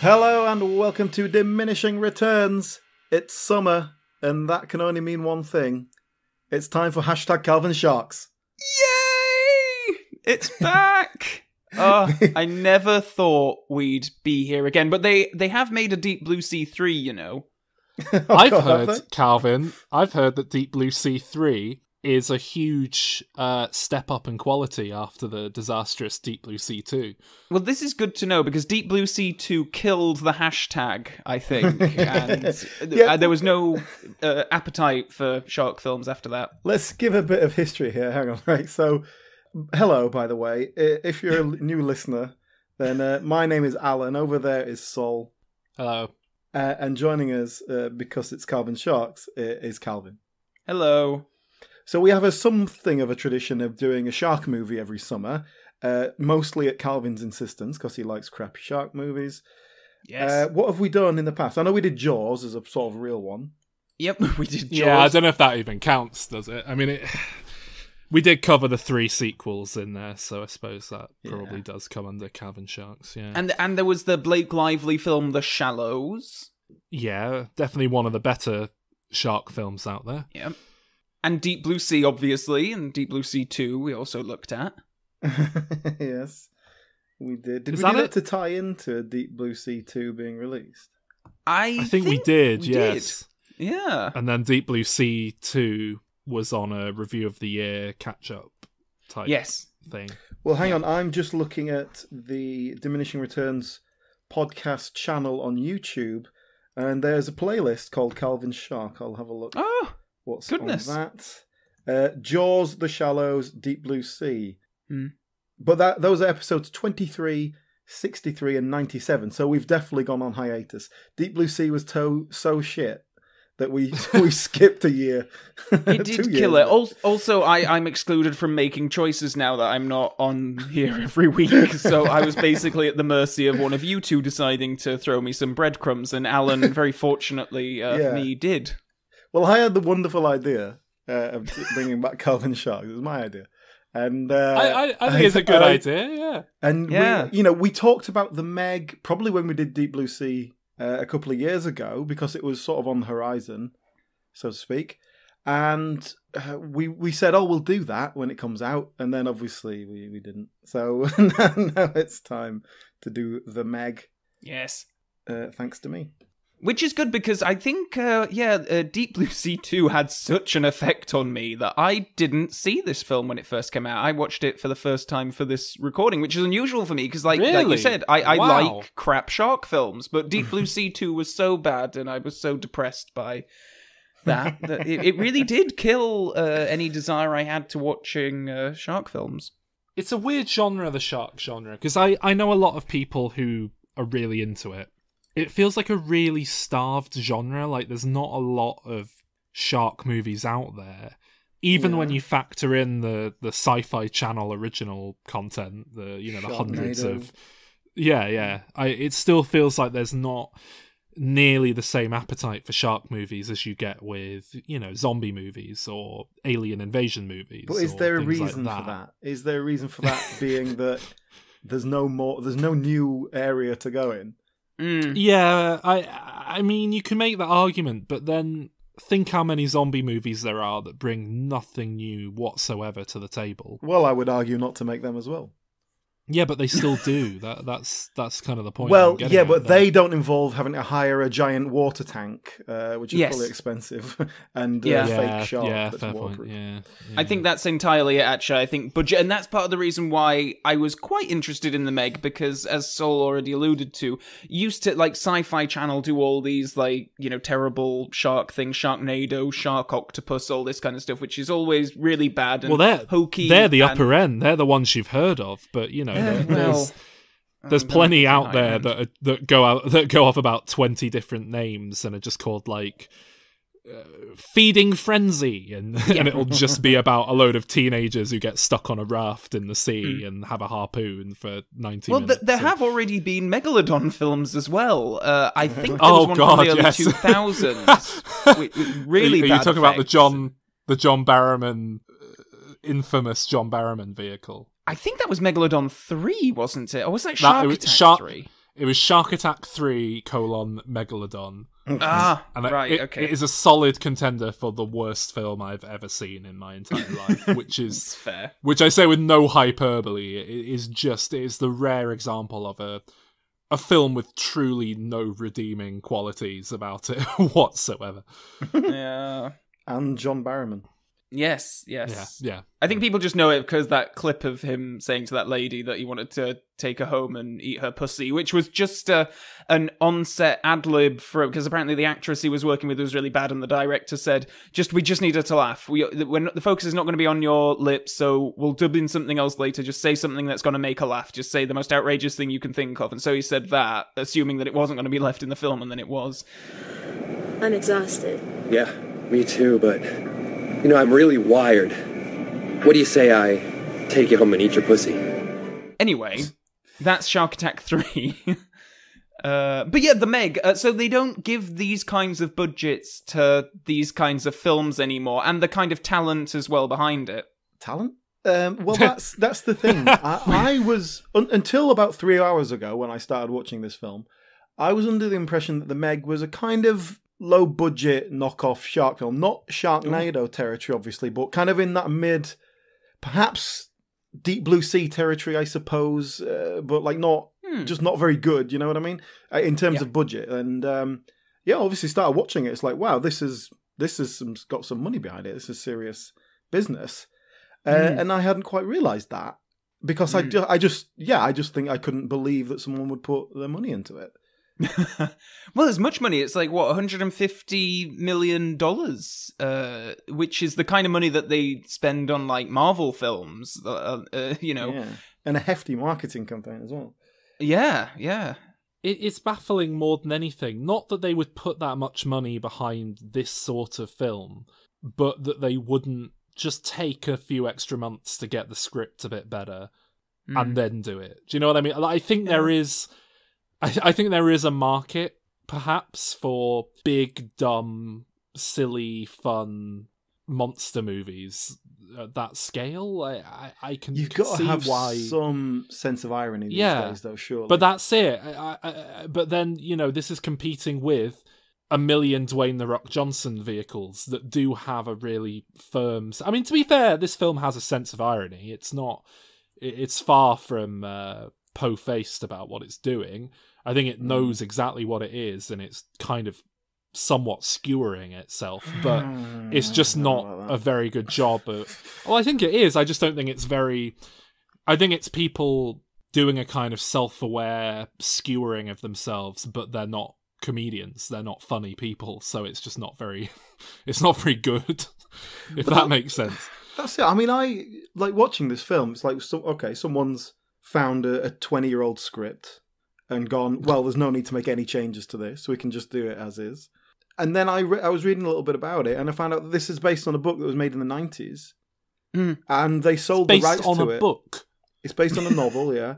Hello and welcome to Diminishing Returns. It's summer, and that can only mean one thing. It's time for hashtag Calvin Sharks. Yay! It's back! I never thought we'd be here again, but they have made a Deep Blue Sea 3, you know. I've heard, Calvin, I've heard that Deep Blue Sea 3 is a huge step up in quality after the disastrous Deep Blue Sea 2. Well, this is good to know, because Deep Blue Sea 2 killed the hashtag, I think, and there was no appetite for shark films after that. Let's give a bit of history here. Hang on, right? So, hello, by the way. If you're a new listener, then my name is Alan. Over there is Sol. Hello. And joining us, because it's Calvin Sharks, is Calvin. Hello. So we have something of a tradition of doing a shark movie every summer, mostly at Calvin's insistence, because he likes crappy shark movies. Yes. What have we done in the past? I know we did Jaws as a sort of real one. Yep, we did Jaws. Yeah, I don't know if that even counts, does it? I mean, we did cover the 3 sequels in there, so I suppose that probably does come under Calvin Sharks, yeah. And there was the Blake Lively film The Shallows. Yeah, definitely one of the better shark films out there. Yep. And Deep Blue Sea, obviously, and Deep Blue Sea 2 we also looked at. Yes, we did. Did Is we that do it? that to tie into Deep Blue Sea 2 being released? I think we did, yes. Yeah. And then Deep Blue Sea 2 was on a review of the year catch-up type thing. Well, hang on. I'm just looking at the Diminishing Returns podcast channel on YouTube, and there's a playlist called Calvin Shark. I'll have a look. Oh, what's goodness. on that? Jaws, The Shallows, Deep Blue Sea. Hmm. But those are episodes 23, 63, and 97, so we've definitely gone on hiatus. Deep Blue Sea was so shit that we skipped a year. It did kill it. Also, I'm excluded from making choices now that I'm not on here every week, so I was basically at the mercy of one of you two deciding to throw me some breadcrumbs, and Alan, very fortunately for me, did. Well, I had the wonderful idea of bringing back Calvin Shark. It was my idea. And I think it's a good idea, yeah. And we talked about the Meg probably when we did Deep Blue Sea a couple of years ago, because it was sort of on the horizon, so to speak. And we said, we'll do that when it comes out. And then obviously we didn't. So now it's time to do the Meg. Yes. Thanks to me. Which is good, because I think, Deep Blue Sea 2 had such an effect on me that I didn't see this film when it first came out. I watched it for the first time for this recording, which is unusual for me, because like you said, I like crap shark films, but Deep Blue Sea 2 was so bad, and I was so depressed by that it really did kill any desire I had to watching shark films. It's a weird genre, the shark genre, because I know a lot of people who are really into it. It feels like a really starved genre. Like, there's not a lot of shark movies out there. Even when you factor in the Sci-Fi Channel original content, the hundreds of... it still feels like there's not nearly the same appetite for shark movies as you get with, zombie movies or alien invasion movies. But is there a reason for that? Is there a reason for that being that there's no new area to go in? Mm. Yeah, I mean, you can make that argument, but then think how many zombie movies there are that bring nothing new whatsoever to the table. Well, I would argue not to make them as well. Yeah, but they still do. That's kind of the point. Well, yeah, but they don't involve having to hire a giant water tank, which is probably expensive, and fake shark. Yeah, that's fair waterproof. point. Yeah. I think that's entirely it, actually. I think budget, and that's part of the reason why I was quite interested in the Meg, because as Sol already alluded to, used to like Sci-Fi Channel do all these terrible shark things, Sharknado, Shark Octopus, all this kind of stuff, which is always really bad and hokey. They're the upper end. They're the ones you've heard of, but there's plenty out there that go off about 20 different names and are just called like Feeding Frenzy, and it'll just be about a load of teenagers who get stuck on a raft in the sea and have a harpoon for 90 minutes. Well, there have already been Megalodon films as well. I think there was one from the early 2000s. Really bad. Are you talking about the John Barrowman, infamous John Barrowman vehicle? I think that was Megalodon 3, wasn't it? Or was that Shark Attack 3? It was Shark Attack 3: Megalodon. Right, okay. It is a solid contender for the worst film I've ever seen in my entire life, which is fair. Which I say with no hyperbole. It is the rare example of a film with truly no redeeming qualities about it whatsoever. Yeah. And John Barrowman. Yes. Yeah. I think people just know it because that clip of him saying to that lady that he wanted to take her home and eat her pussy, which was just an on-set ad-lib because apparently the actress he was working with was really bad, and the director said, we just need her to laugh. The focus is not going to be on your lips, so we'll dub in something else later. Just say something that's going to make her laugh. Just say the most outrageous thing you can think of. And so he said that, assuming that it wasn't going to be left in the film, and then it was. I'm exhausted. Yeah, me too, but... I'm really wired. What do you say I take you home and eat your pussy? Anyway, that's Shark Attack 3. But yeah, The Meg. So they don't give these kinds of budgets to these kinds of films anymore, and the kind of talent as well behind it. Talent? Well, that's the thing. I was, until about 3 hours ago when I started watching this film, I was under the impression that The Meg was a kind of low-budget knockoff shark film. Not Sharknado territory, obviously, but kind of in that mid, perhaps Deep Blue Sea territory, I suppose, but like just not very good, you know what I mean? In terms of budget. And obviously started watching it. It's like, wow, this is got some money behind it. This is serious business. And I hadn't quite realised that. Because I just think I couldn't believe that someone would put their money into it. Well, there's much money. It's like, what, $150 million, which is the kind of money that they spend on, like, Marvel films, Yeah. And a hefty marketing campaign as well. Yeah. It's baffling more than anything. Not that they would put that much money behind this sort of film, but that they wouldn't just take a few extra months to get the script a bit better and then do it. Do you know what I mean? I think there is... I think there is a market, perhaps, for big, dumb, silly, fun monster movies at that scale. I can see why... You've got to have some sense of irony these days, though, surely. But that's it. But then, this is competing with a million Dwayne "The Rock" Johnson vehicles that do have a really firm... I mean, to be fair, this film has a sense of irony. It's far from po-faced about what it's doing. I think it knows exactly what it is, and it's kind of somewhat skewering itself, but it's just not a very good job of... Well, I think it is. I just don't think it's very... I think it's people doing a kind of self-aware skewering of themselves, but they're not comedians. They're not funny people, so it's just not very... It's not very good, if that makes sense. That's it. I mean, I like watching this film. It's like, someone's found a 20-year-old script and gone, well, there's no need to make any changes to this, so we can just do it as is. And then I was reading a little bit about it, and I found out that this is based on a book that was made in the 90s. And they sold the rights to it. Based on a book? It's based on a novel, yeah.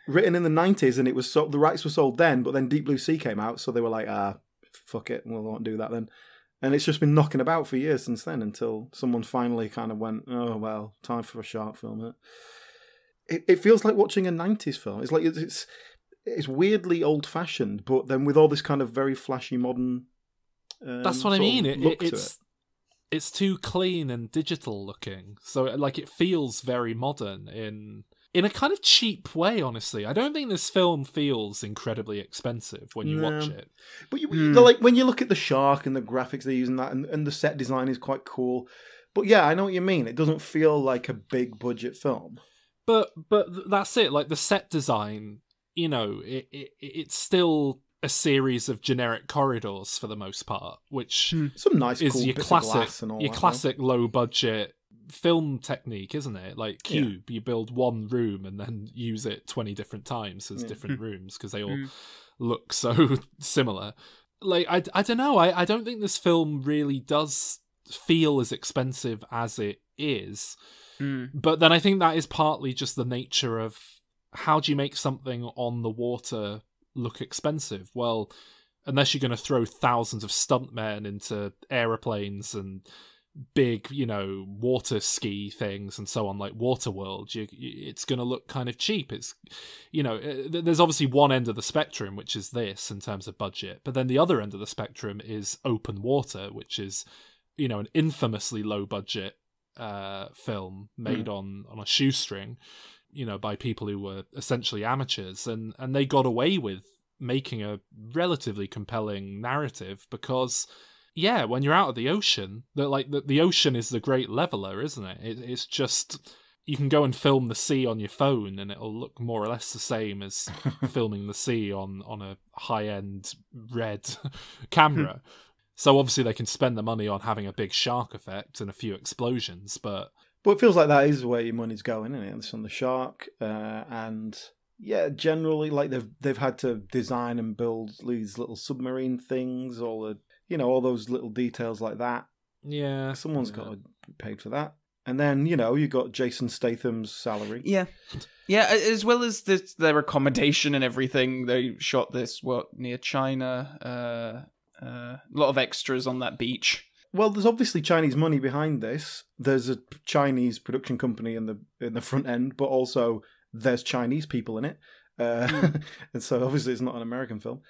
Written in the 90s, and it was the rights were sold then, but then Deep Blue Sea came out, so they were like, fuck it, we won't do that then. And it's just been knocking about for years since then, until someone finally kind of went, oh, well, time for a shark film. It feels like watching a 90s film. It's like it's weirdly old-fashioned, but then with all this kind of very flashy modern that's what I mean. It's too clean and digital looking. So like it feels very modern in a kind of cheap way, honestly. I don't think this film feels incredibly expensive when you watch it. But like when you look at the shark and the graphics they're using that and the set design is quite cool. But yeah, I know what you mean. It doesn't feel like a big budget film. But that's it. Like the set design, it's still a series of generic corridors for the most part, which some nice is cool your bits of glass and all your that, classic low budget film technique, isn't it? Like Cube, you build one room and then use it 20 different times as different rooms because they all look so similar. Like I don't know. I don't think this film really does feel as expensive as it is. But then I think that is partly just the nature of how do you make something on the water look expensive? Well, unless you're going to throw thousands of stuntmen into aeroplanes and big, water ski things and so on, like Waterworld, it's going to look kind of cheap. It's, there's obviously one end of the spectrum, which is this in terms of budget, but then the other end of the spectrum is Open Water, which is, an infamously low budget film made on a shoestring, by people who were essentially amateurs, and they got away with making a relatively compelling narrative because, yeah, when you're out of the ocean, the ocean is the great leveler, isn't it? It's just, you can go and film the sea on your phone and it'll look more or less the same as filming the sea on a high-end red camera. So obviously they can spend the money on having a big shark effect and a few explosions, but it feels like that is where your money's going, isn't it? It's on the shark, and yeah, generally, like they've had to design and build these little submarine things, all the all those little details like that. Yeah, someone's got to be paid for that. And then you got Jason Statham's salary. Yeah, as well as their accommodation and everything. They shot this near China. A lot of extras on that beach. Well, there's obviously Chinese money behind this. There's a Chinese production company in the front end, but also there's Chinese people in it, and so obviously it's not an American film.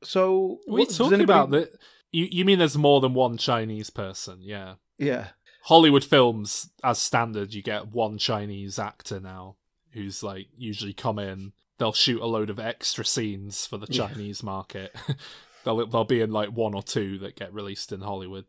So we talking about that? You mean there's more than one Chinese person? Yeah. Yeah. Hollywood films, as standard, you get one Chinese actor now who's like usually come in. They'll shoot a load of extra scenes for the Chinese market. They'll be in like one or two that get released in Hollywood.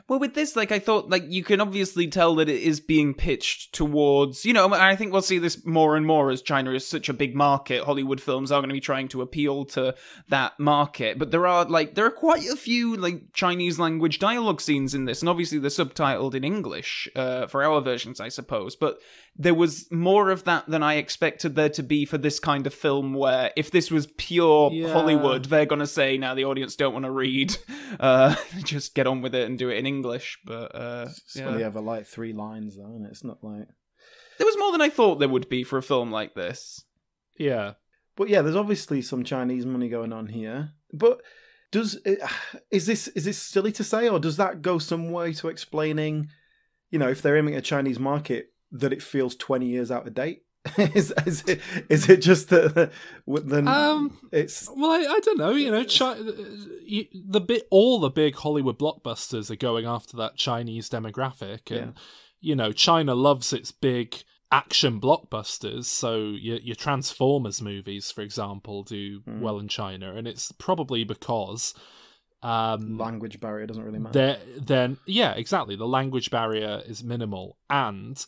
Well, with this, I thought, you can obviously tell that it is being pitched towards, I think we'll see this more and more as China is such a big market. Hollywood films are going to be trying to appeal to that market. But there are quite a few, Chinese language dialogue scenes in this. And obviously they're subtitled in English for our versions, I suppose. But there was more of that than I expected there to be for this kind of film, where if this was pure Hollywood, they're going to say, now the audience don't want to read. Just get on with it and do it in English. But it's only ever 3 lines, though, and it's not like... There was more than I thought there would be for a film like this. Yeah. But yeah, there's obviously some Chinese money going on here. But is this silly to say, or does that go some way to explaining, if they're aiming at a Chinese market, that it feels 20 years out of date? is it just that it's... Well, I don't know. All the big Hollywood blockbusters are going after that Chinese demographic, and China loves its big action blockbusters. So your Transformers movies, for example, do well in China, and it's probably because language barrier doesn't really matter. Then yeah, exactly. The language barrier is minimal, and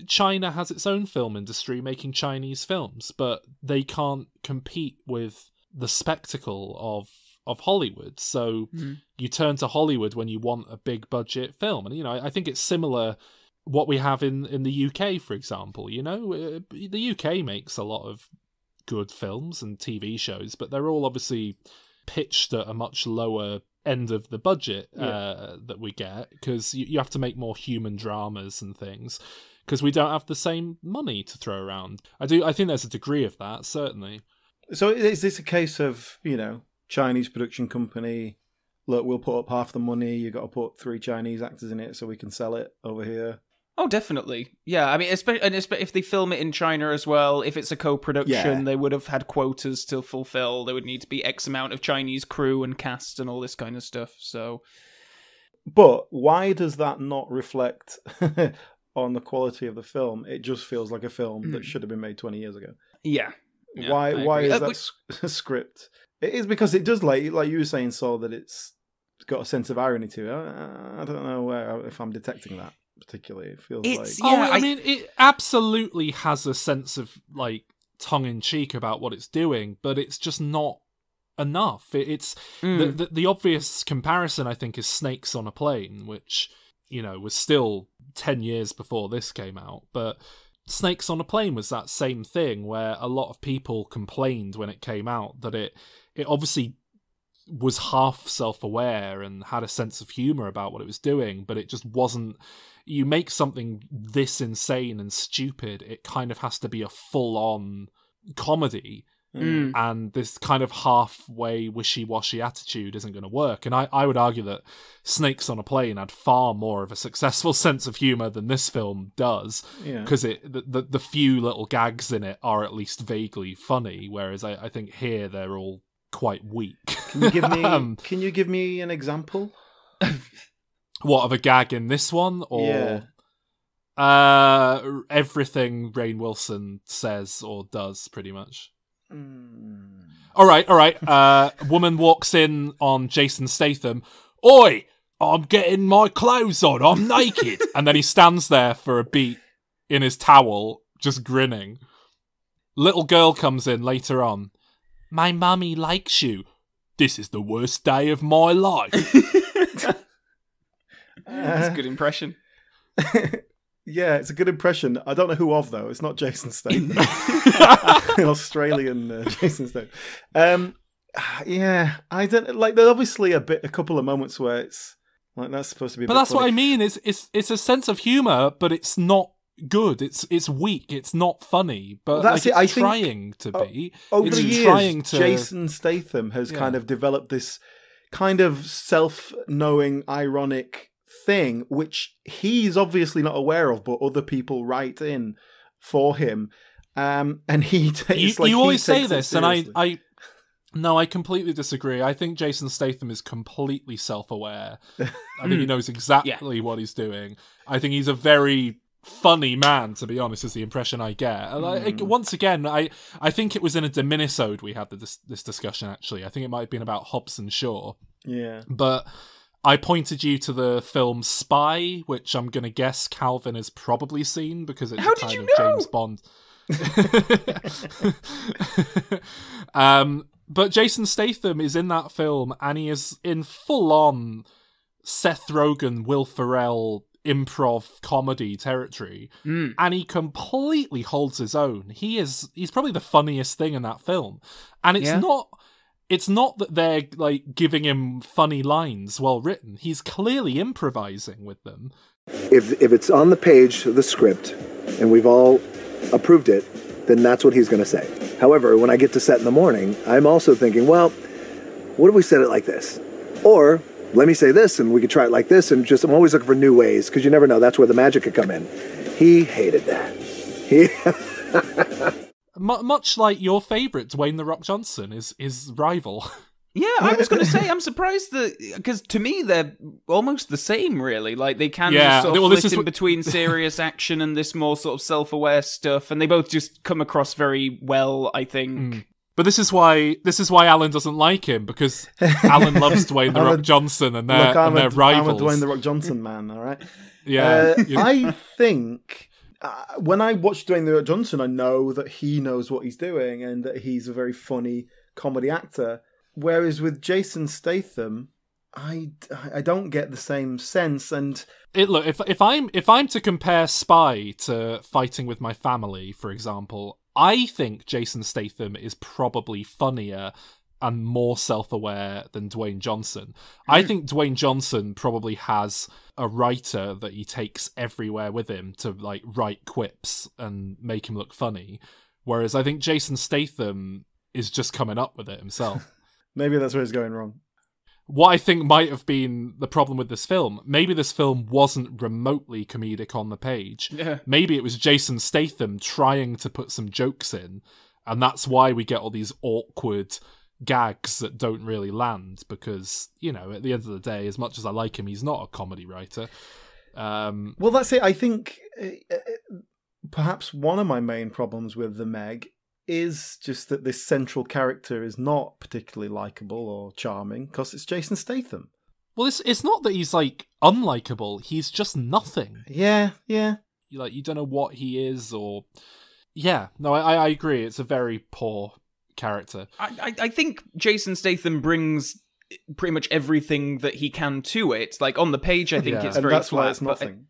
China has its own film industry making Chinese films, but they can't compete with the spectacle of Hollywood. So you turn to Hollywood when you want a big budget film, and I think it's similar what we have in the UK, for example. The UK makes a lot of good films and TV shows, but they're all obviously pitched at a much lower end of the budget that we get, because you have to make more human dramas and things, because we don't have the same money to throw around. I think there's a degree of that, certainly. So is this a case of, Chinese production company, look, we'll put up half the money, you've got to put 3 Chinese actors in it so we can sell it over here? Oh, definitely. Yeah, I mean, especially if they film it in China as well, if it's a co-production, they would have had quotas to fulfill. There would need to be X amount of Chinese crew and cast and all this kind of stuff. So, but why does that not reflect on the quality of the film? It just feels like a film that should have been made 20 years ago. Yeah. Why is that script? It is because it does, like you were saying, Saul, that it's got a sense of irony to it. I don't know if I'm detecting that. Particularly, it feels I mean, it absolutely has a sense of tongue-in-cheek about what it's doing, but it's just not enough. It's the obvious comparison, I think, is Snakes on a Plane, which was still 10 years before this came out, but Snakes on a Plane was that same thing where a lot of people complained when it came out that it obviously was half self-aware and had a sense of humour about what it was doing, but it just wasn't. You make something this insane and stupid, it kind of has to be a full-on comedy, and this kind of halfway wishy-washy attitude isn't going to work. And I would argue that Snakes on a Plane had far more of a successful sense of humour than this film does, because the few little gags in it are at least vaguely funny, whereas I think here they're all quite weak. Can you give me an example? What, of a gag in this one? Or everything Rainn Wilson says or does, pretty much. All right. Woman walks in on Jason Statham. Oi, I'm getting my clothes on. I'm naked. And then he stands there for a beat in his towel, just grinning. Little girl comes in later on. My mummy likes you. This is the worst day of my life. That's a good impression. Yeah, it's a good impression. I don't know who of, though. It's not Jason Statham. An Australian Jason Statham. Yeah, I don't like. There's obviously a couple of moments where it's like that's supposed to be. But that's funny. What I mean. It's a sense of humor, but it's not good. It's weak. It's not funny. But that's like, it. It's trying to be. Over it's the years, trying to... Jason Statham has kind of developed this kind of self-knowing, ironic thing, which he's obviously not aware of, but other people write in for him. And he takes. You always say this, and I completely disagree. I think Jason Statham is completely self-aware. I think he knows exactly what he's doing. I think he's a very funny man, to be honest, is the impression I get. Once again, I think it was in a Diminisode we had this discussion, actually. I think it might have been about Hobbs and Shaw. Yeah. But I pointed you to the film Spy, which I'm going to guess Calvin has probably seen, because it's kind of James Bond. But Jason Statham is in that film, and he is in full-on Seth Rogen, Will Ferrell improv comedy territory, and he completely holds his own. He's probably the funniest thing in that film, and it's not that they're like giving him funny lines well written. He's clearly improvising with them. If it's on the page of the script and we've all approved it, then that's what he's going to say. However, when I get to set in the morning, I'm also thinking, well, what if we said it like this? Or let me say this and we could try it like this, and just I'm always looking for new ways, because you never know, that's where the magic could come in. He hated that. Much like your favourite, Dwayne "The Rock" Johnson, is his rival. Yeah, I was going to say, I'm surprised that, because to me they're almost the same, really. Like they can just sort of flit in between serious action and this more sort of self-aware stuff, and they both just come across very well, I think. But this is why Alan doesn't like him, because Alan loves Dwayne "The Rock" Johnson, and they're rivals. I'm a Dwayne "The Rock" Johnson man, all right? Yeah. I think when I watch Dwayne "The Rock" Johnson, I know that he knows what he's doing and that he's a very funny comedy actor. Whereas with Jason Statham, I don't get the same sense. And look, if I'm to compare Spy to Fighting with My Family, for example, I think Jason Statham is probably funnier and more self-aware than Dwayne Johnson. I think Dwayne Johnson probably has a writer that he takes everywhere with him to like write quips and make him look funny. Whereas I think Jason Statham is just coming up with it himself. Maybe that's where it's going wrong. What I think might have been the problem with this film, maybe this film wasn't remotely comedic on the page. Yeah. Maybe it was Jason Statham trying to put some jokes in, and that's why we get all these awkward gags that don't really land, because, you know, at the end of the day, as much as I like him, he's not a comedy writer. Well, that's it. I think perhaps one of my main problems with The Meg is just that this central character is not particularly likable or charming, because it's Jason Statham. Well, it's not that he's like unlikable. He's just nothing. Yeah. You don't know what he is, or no, I agree. It's a very poor character. I think Jason Statham brings pretty much everything that he can to it. Like on the page, I think it's very that's flat. Why it's nothing.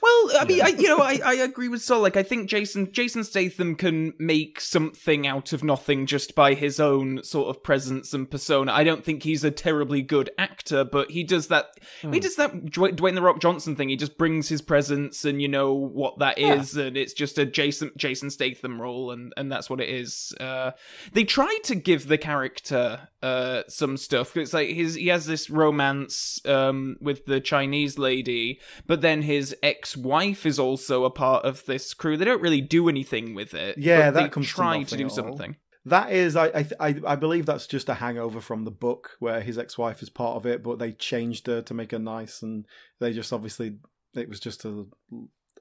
Well, I mean, I agree with Sol. Like, I think Jason Statham can make something out of nothing just by his own sort of presence and persona. I don't think he's a terribly good actor, but he does that. He does that Dwayne the Rock Johnson thing. He just brings his presence, and you know what that is, and it's just a Jason Statham role, and that's what it is. They tried to give the character some stuff. It's like he has this romance with the Chinese lady, but then his ex-wife is also a part of this crew. They don't really do anything with it. Yeah, but that they comes try to to do nothing at all. something. That is, I believe that's just a hangover from the book where his ex-wife is part of it, but they changed her to make her nice, and they just obviously it was just a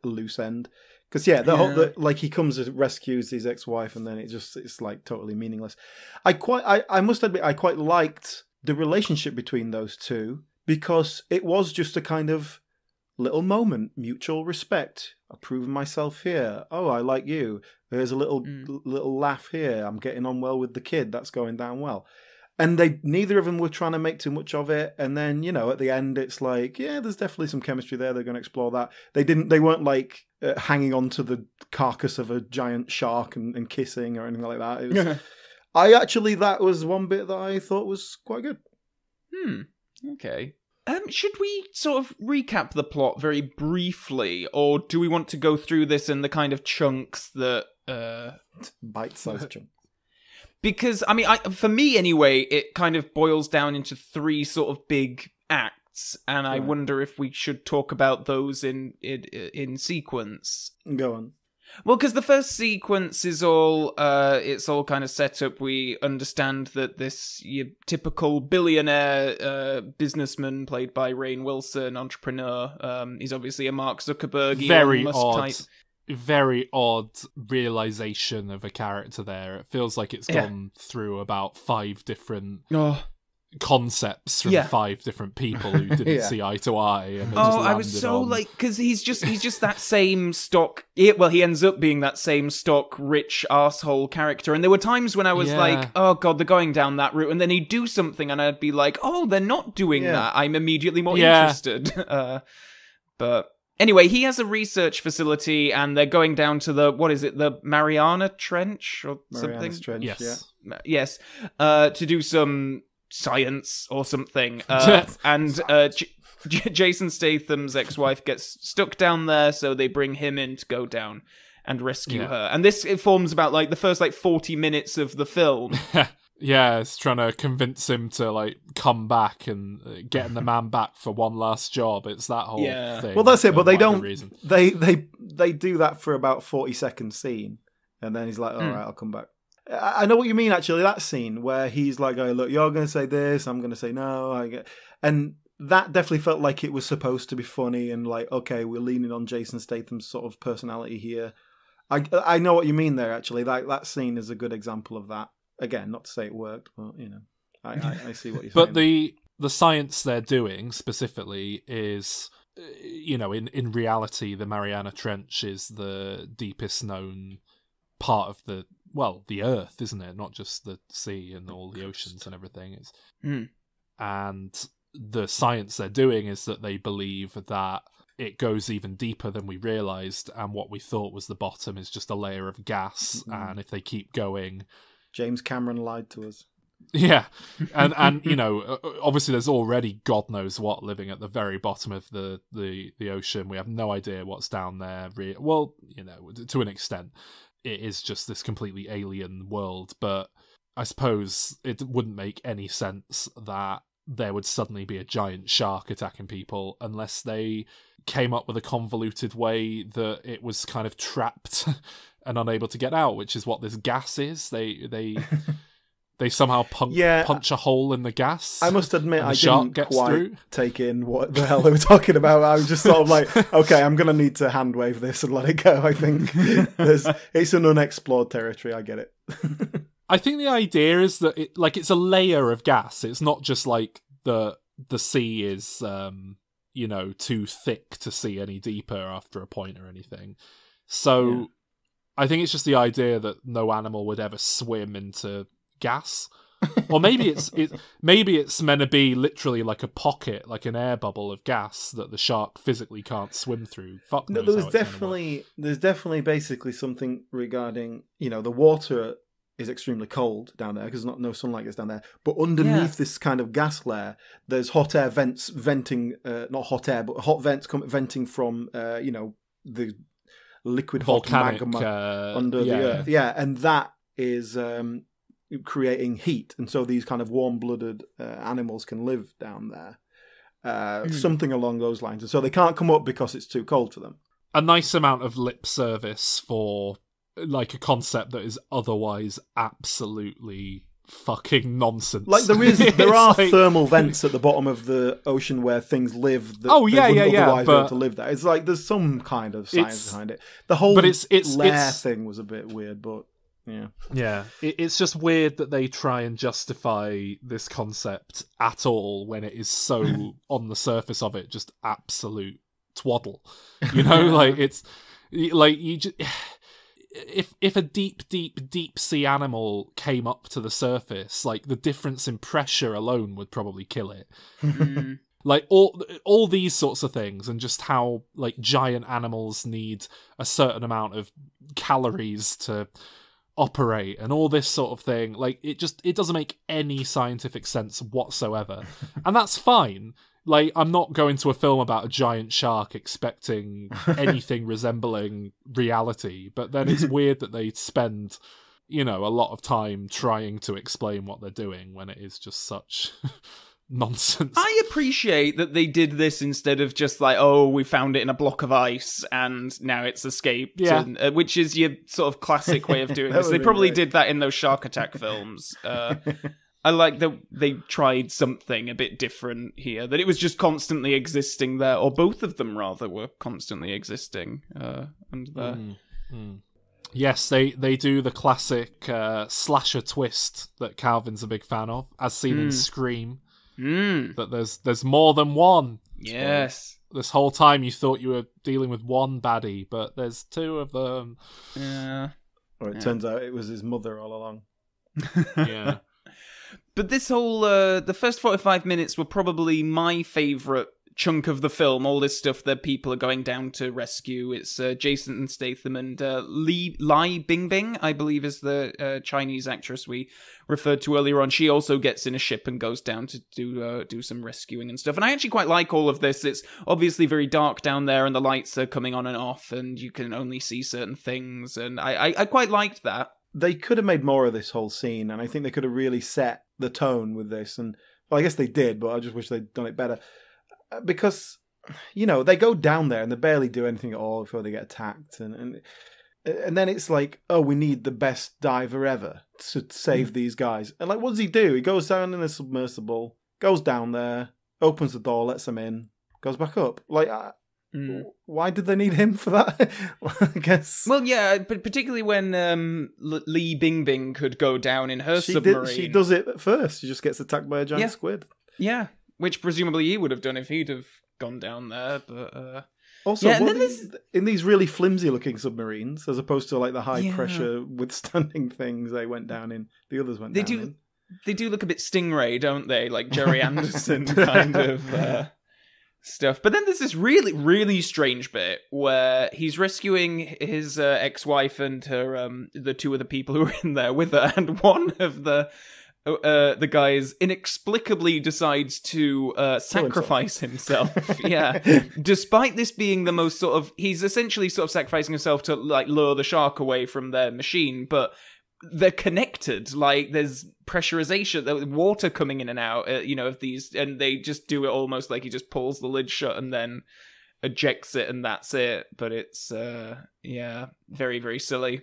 loose end. Because whole like he comes and rescues his ex-wife, and then it's like totally meaningless. I must admit I quite liked the relationship between those two because it was just a kind of little moment, mutual respect. I've proven myself here. Oh, I like you. There's a little laugh here. I'm getting on well with the kid. That's going down well. And neither of them were trying to make too much of it. And then, at the end, it's like, yeah, there's definitely some chemistry there. They're going to explore that. They weren't like hanging on to the carcass of a giant shark and kissing or anything like that. It was, that was one bit that I thought was quite good. Okay. Should we sort of recap the plot very briefly, or do we want to go through this in the kind of chunks that... Bite-sized chunks. Because, I mean, for me anyway, it kind of boils down into 3 sort of big acts, and I wonder if we should talk about those in sequence. Go on. Well, because the first sequence is all, it's all kind of set up. We understand that this typical billionaire businessman played by Rainn Wilson, entrepreneur, he's obviously a Mark Zuckerberg. Very odd. Very odd realization of a character there. It feels like it's gone through about 5 different concepts from 5 different people who didn't see eye to eye. And I was so because he's just that same stock. Well, he ends up being that same stock rich arsehole character. And there were times when I was like, oh god, they're going down that route, and then he'd do something, and I'd be like, oh, they're not doing that. I'm immediately more interested. But anyway, he has a research facility, and they're going down to the Mariana Trench or Mariana's something? Trench, Yes. To do some science or something. And Jason Statham's ex-wife gets stuck down there, so they bring him in to go down and rescue her. And it forms about like the first 40 minutes of the film. Yeah, it's trying to convince him to come back and getting the man back for one last job. It's that whole thing. Well, that's it. But they don't. They do that for about 40-second scene, and then he's like, "All right, I'll come back." I know what you mean. Actually, that scene where he's like, "Oh, look, you're going to say this. I'm going to say no." And that definitely felt like it was supposed to be funny and like, okay, we're leaning on Jason Statham's sort of personality here. I know what you mean there. Actually, that scene is a good example of that. Again, not to say it worked, but I see what you're saying. But the science they're doing specifically is, in reality, the Mariana Trench is the deepest known part of the Earth, isn't it? Not just the sea and all the oceans and everything. And the science they're doing is that they believe that it goes even deeper than we realised, and what we thought was the bottom is just a layer of gas, and if they keep going... James Cameron lied to us. Yeah, and obviously there's already God knows what living at the very bottom of the ocean. We have no idea what's down there. Well, to an extent, it is just this completely alien world. But I suppose it wouldn't make any sense that there would suddenly be a giant shark attacking people unless they came up with a convoluted way that it was kind of trapped and unable to get out, which is what this gas is. They somehow punch a hole in the gas. I must admit, I didn't quite take in what the hell they were talking about. I was just sort of like, okay, I'm going to need to hand wave this and let it go. I think it's an unexplored territory. I get it. I think the idea is that it's a layer of gas. It's not just like the sea is too thick to see any deeper after a point or anything. So I think it's just the idea that no animal would ever swim into gas. Or maybe it's meant to be literally like a pocket, like an air bubble of gas that the shark physically can't swim through. Fuck knows No, how it's there's definitely basically something regarding, the water is extremely cold down there because no sunlight gets down there. But underneath this kind of gas layer, there's hot air vents venting, not hot air, but hot vents venting from, the liquid volcanic hot magma under the earth. Yeah, and that is creating heat. And so these kind of warm-blooded animals can live down there. Something along those lines. And so they can't come up because it's too cold for them. A nice amount of lip service for like a concept that is otherwise absolutely fucking nonsense. Like there are thermal vents at the bottom of the ocean where things live that wouldn't otherwise be able to live there. It's like there's some kind of science behind it. The whole lair thing was a bit weird, but yeah. Yeah, it's just weird that they try and justify this concept at all when it is so on the surface of it just absolute twaddle. Like it's like you just. If a deep sea animal came up to the surface, like the difference in pressure alone would probably kill it. Like all these sorts of things, and just how like giant animals need a certain amount of calories to operate, and all this sort of thing. Like it doesn't make any scientific sense whatsoever, and that's fine. Like, I'm not going to a film about a giant shark expecting anything resembling reality, but then it's weird that they spend, a lot of time trying to explain what they're doing when it is just such nonsense. I appreciate that they did this instead of just like, oh, we found it in a block of ice and now it's escaped, which is your sort of classic way of doing this. They probably did that in those shark attack films. I like that they tried something a bit different here, that it was just constantly existing there, or both of them rather were constantly existing under there. Yes, they do the classic slasher twist that Calvin's a big fan of, as seen in Scream, that there's more than one. Yes. This whole time you thought you were dealing with one baddie, but there's two of them. Yeah. Or it turns out it was his mother all along. Yeah. But this whole, the first 45 minutes were probably my favourite chunk of the film. All this stuff that people are going down to rescue. It's Jason Statham and Lai Bingbing, I believe is the Chinese actress we referred to earlier on. She also gets in a ship and goes down to do some rescuing and stuff. And I actually quite like all of this. It's obviously very dark down there and the lights are coming on and off and you can only see certain things. And I quite liked that. They could have made more of this whole scene, and I think they could have really set the tone with this. And well, I guess they did, but I just wish they'd done it better. Because, they go down there and they barely do anything at all before they get attacked. And then it's like, oh, we need the best diver ever to save these guys. And like, what does he do? He goes down in a submersible, goes down there, opens the door, lets them in, goes back up. Like, why did they need him for that? I guess. Well, yeah, but particularly when Li Bingbing could go down in her submarine. She does it first. She just gets attacked by a giant squid. Yeah, which presumably he would have done if he'd have gone down there. But also, in these really flimsy-looking submarines, as opposed to like the high-pressure withstanding things they went down in, the others went down in. They do look a bit Stingray, don't they? Like Jerry Anderson kind of... stuff. But then there's this really, really strange bit where he's rescuing his ex-wife and her, the two other people who are in there with her, and one of the guys inexplicably decides to sacrifice himself. Yeah. Despite this being the most sort of... He's essentially sort of sacrificing himself to like lure the shark away from their machine, but they're connected. Like there's pressurization, the water coming in and out, of these, and they just do it almost like he just pulls the lid shut and then ejects it, and that's it. But it's very, very silly.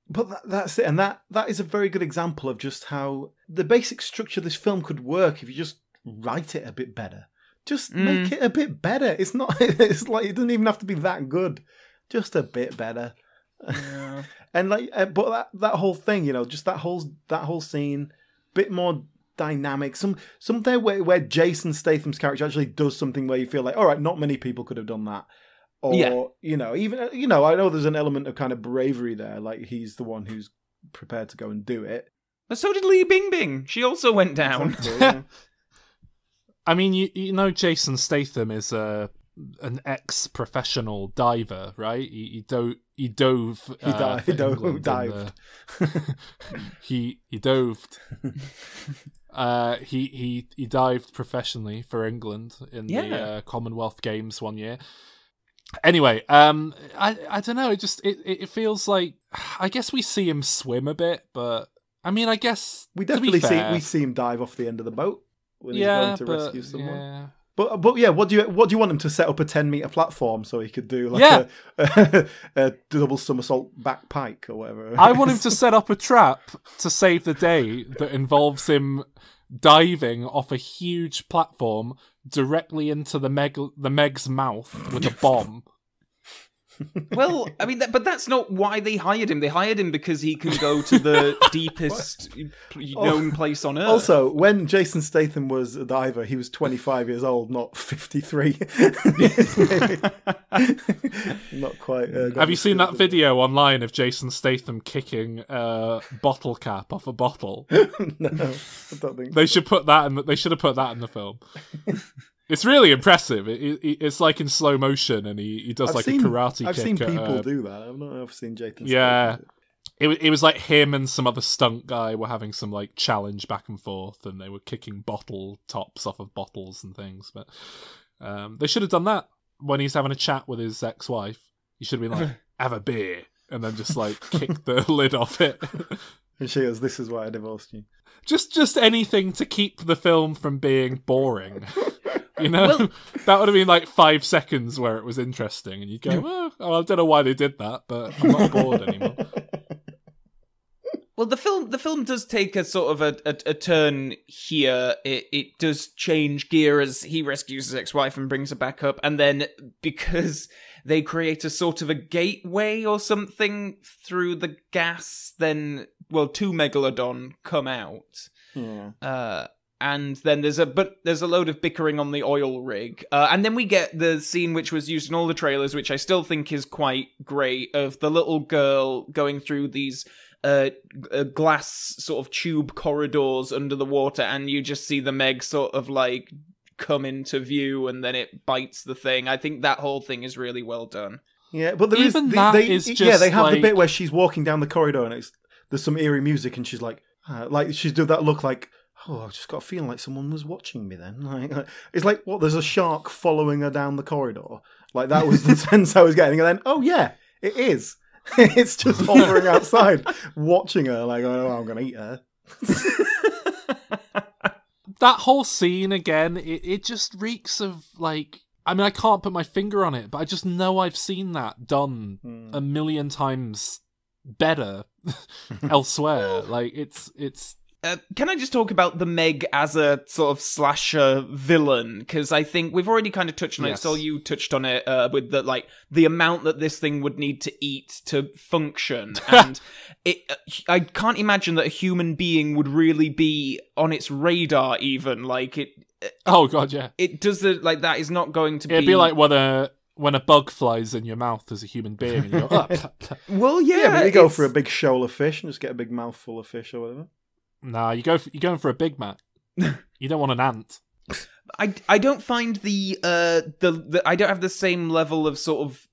But that's it, and that is a very good example of just how the basic structure of this film could work if you just write it a bit better. Just make it a bit better. It's not. It's like it doesn't even have to be that good. Just a bit better. Yeah. And like, but that whole thing, just that whole scene, bit more dynamic. Something where Jason Statham's character actually does something where you feel like, all right, not many people could have done that. Or even I know there's an element of kind of bravery there, like he's the one who's prepared to go and do it. But so did Li Bingbing. She also went down. Yeah. I mean, you know, Jason Statham is an ex-professional diver, right? He dove. He dived. He doved. He dived professionally for England in the Commonwealth Games one year. Anyway, I don't know. It feels like, I guess we see him swim a bit, but I mean, I guess we definitely see him dive off the end of the boat when he's going to rescue someone. Yeah. But yeah, what do you want him to set up a 10-meter platform so he could do like a double somersault back pike or whatever? I want him to set up a trap to save the day that involves him diving off a huge platform directly into the Meg's mouth with a bomb. Well, I mean, but that's not why they hired him. They hired him because he can go to the deepest known place on Earth. Also, when Jason Statham was a diver, he was 25 years old, not 53. Not quite. Have you seen that video online of Jason Statham kicking a bottle cap off a bottle? No, I don't think they should put that in. They should have put that in the film. It's really impressive. It's like in slow motion, and he does a karate kick. I've seen people do that. I've not ever seen Jason. Yeah, it was like him and some other stunt guy were having some like challenge back and forth, and they were kicking bottle tops off of bottles and things. But they should have done that when he's having a chat with his ex-wife. He should have been like, "Have a beer," and then just like kick the lid off it. And she goes, "This is why I divorced you." Just anything to keep the film from being boring. You know, that would have been like 5 seconds where it was interesting, and you'd go, "Oh, I don't know why they did that, but I'm not bored anymore." Well, the film does take a sort of a turn here. It does change gear as he rescues his ex-wife and brings her back up, and then because they create a sort of a gateway or something through the gas, then two Megalodon come out. Yeah. And then there's a load of bickering on the oil rig. And then we get the scene which was used in all the trailers, which I still think is quite great, of the little girl going through these glass sort of tube corridors under the water, and you just see the Meg sort of like come into view, and then it bites the thing. I think that whole thing is really well done. Yeah, but they have the bit where she's walking down the corridor, and there's some eerie music, and she's like she's doing that look like, "Oh, I've just got a feeling like someone was watching me then." Like, it's like, what, there's a shark following her down the corridor? Like, that was the sense I was getting. And then, oh yeah, it is. It's just hovering outside, watching her, like, "Oh, I'm going to eat her." That whole scene, again, it just reeks of, like... I mean, I can't put my finger on it, but I just know I've seen that done a million times better elsewhere. Like, it's can I just talk about the Meg as a sort of slasher villain? Because I think we've already kind of touched on it. So you touched on it with the amount that this thing would need to eat to function, and I can't imagine that a human being would really be on its radar. Even like it. Oh god, yeah. It does like that is not going to be. It'd be like when a bug flies in your mouth as a human being, and you go, "Oh." Well, yeah, but you go for a big shoal of fish and just get a big mouthful of fish or whatever. Nah, you're going for a Big Mac. You don't want an ant. I don't find the I don't have the same level of sort of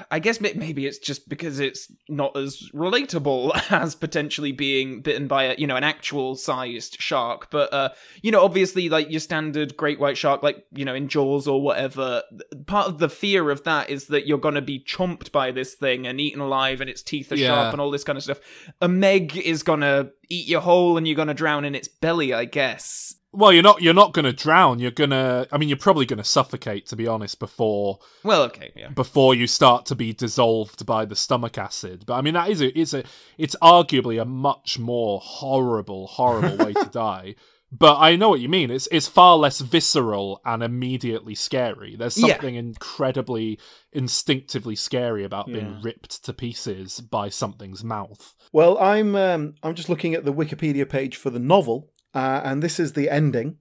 I guess maybe it's just because it's not as relatable as potentially being bitten by an actual sized shark. But obviously, like your standard great white shark, like in Jaws or whatever, part of the fear of that is that you're gonna be chomped by this thing and eaten alive, and its teeth are sharp and all this kind of stuff. A Meg is gonna eat you whole, and you're gonna drown in its belly, I guess. Well, you're not going to drown. You're probably going to suffocate, to be honest, before you start to be dissolved by the stomach acid. But I mean, that it's arguably a much more horrible way to die. But I know what you mean. It's far less visceral and immediately scary. There's something incredibly instinctively scary about being ripped to pieces by something's mouth. Well, I'm just looking at the Wikipedia page for the novel. And this is the ending.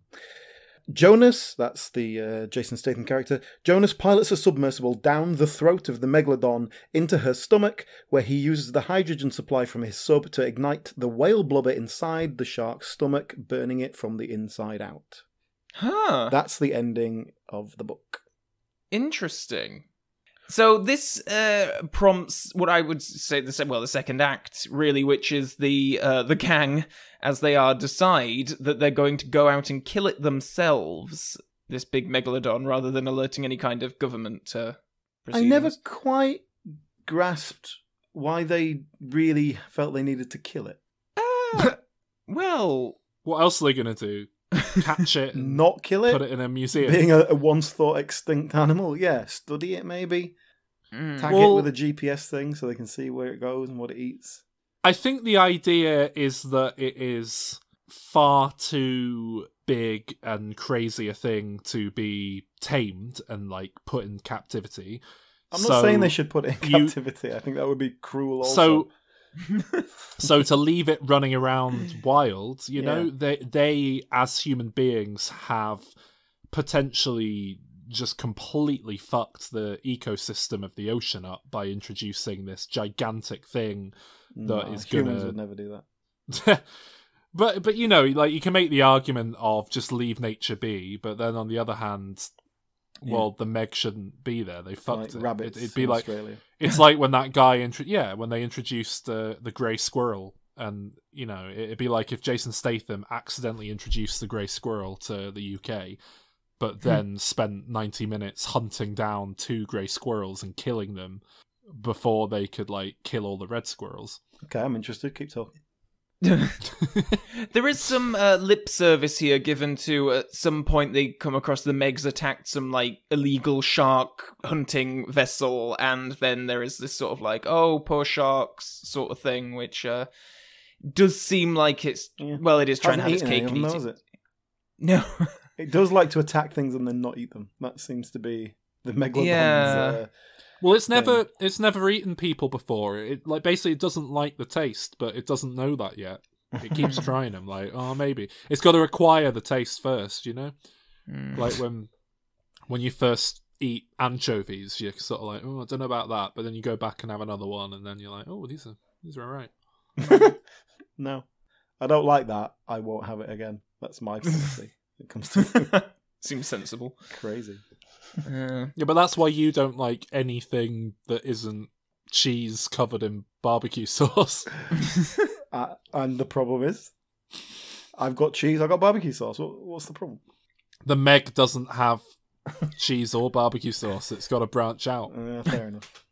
Jonas, that's the Jason Statham character, Jonas pilots a submersible down the throat of the Megalodon into her stomach, where he uses the hydrogen supply from his sub to ignite the whale blubber inside the shark's stomach, burning it from the inside out. Huh. That's the ending of the book. Interesting. So this prompts what I would say the second act, really, which is the gang, as they are, decide that they're going to go out and kill it themselves, this big megalodon, rather than alerting any kind of government proceedings. I never quite grasped why they really felt they needed to kill it. Well, What else are they going to do? Catch it and Not kill it? put it in a museum? Being a once thought extinct animal, yeah. Study it, maybe. Tag it with a GPS thing so they can see where it goes and what it eats. I think the idea is that it is far too big and crazy a thing to be tamed and like put in captivity. I'm not saying they should put it in captivity. I think that would be cruel also. So to leave it running around wild, you know, they as human beings have potentially just completely fucked the ecosystem of the ocean up by introducing this gigantic thing that is gonna... Humans would never do that. But you know, like, you can make the argument of just leave nature be, but then on the other hand, well, the Meg shouldn't be there. They fucked it. Rabbits It'd be like Australia. It's like when that guy when they introduced the grey squirrel, and you know, it'd be like if Jason Statham accidentally introduced the grey squirrel to the UK, but then spent 90 minutes hunting down 2 grey squirrels and killing them before they could like kill all the red squirrels. Okay, I'm interested. Keep talking. There is some lip service here given to, at some point they come across the Megs attacked some like illegal shark hunting vessel, and then there is this sort of like, oh, poor sharks sort of thing, which does seem like it's, well, it is trying to have its cake and eat it. It? No. It does like to attack things and then not eat them. That seems to be the Megalodon's... Well, it's never eaten people before. It like basically it doesn't like the taste, but it doesn't know that yet. It keeps trying them. Like, oh, maybe it's got to acquire the taste first, you know. Like when you first eat anchovies, you're sort of like, oh, I don't know about that, but then you go back and have another one, and then you're like, oh, these are all right. No, I don't like that. I won't have it again. That's my policy. It comes to seems sensible. Crazy. Yeah, but that's why you don't like anything that isn't cheese covered in barbecue sauce. And the problem is, I've got cheese, I've got barbecue sauce. What's the problem? The Meg doesn't have cheese or barbecue sauce. It's got to branch out. Fair enough.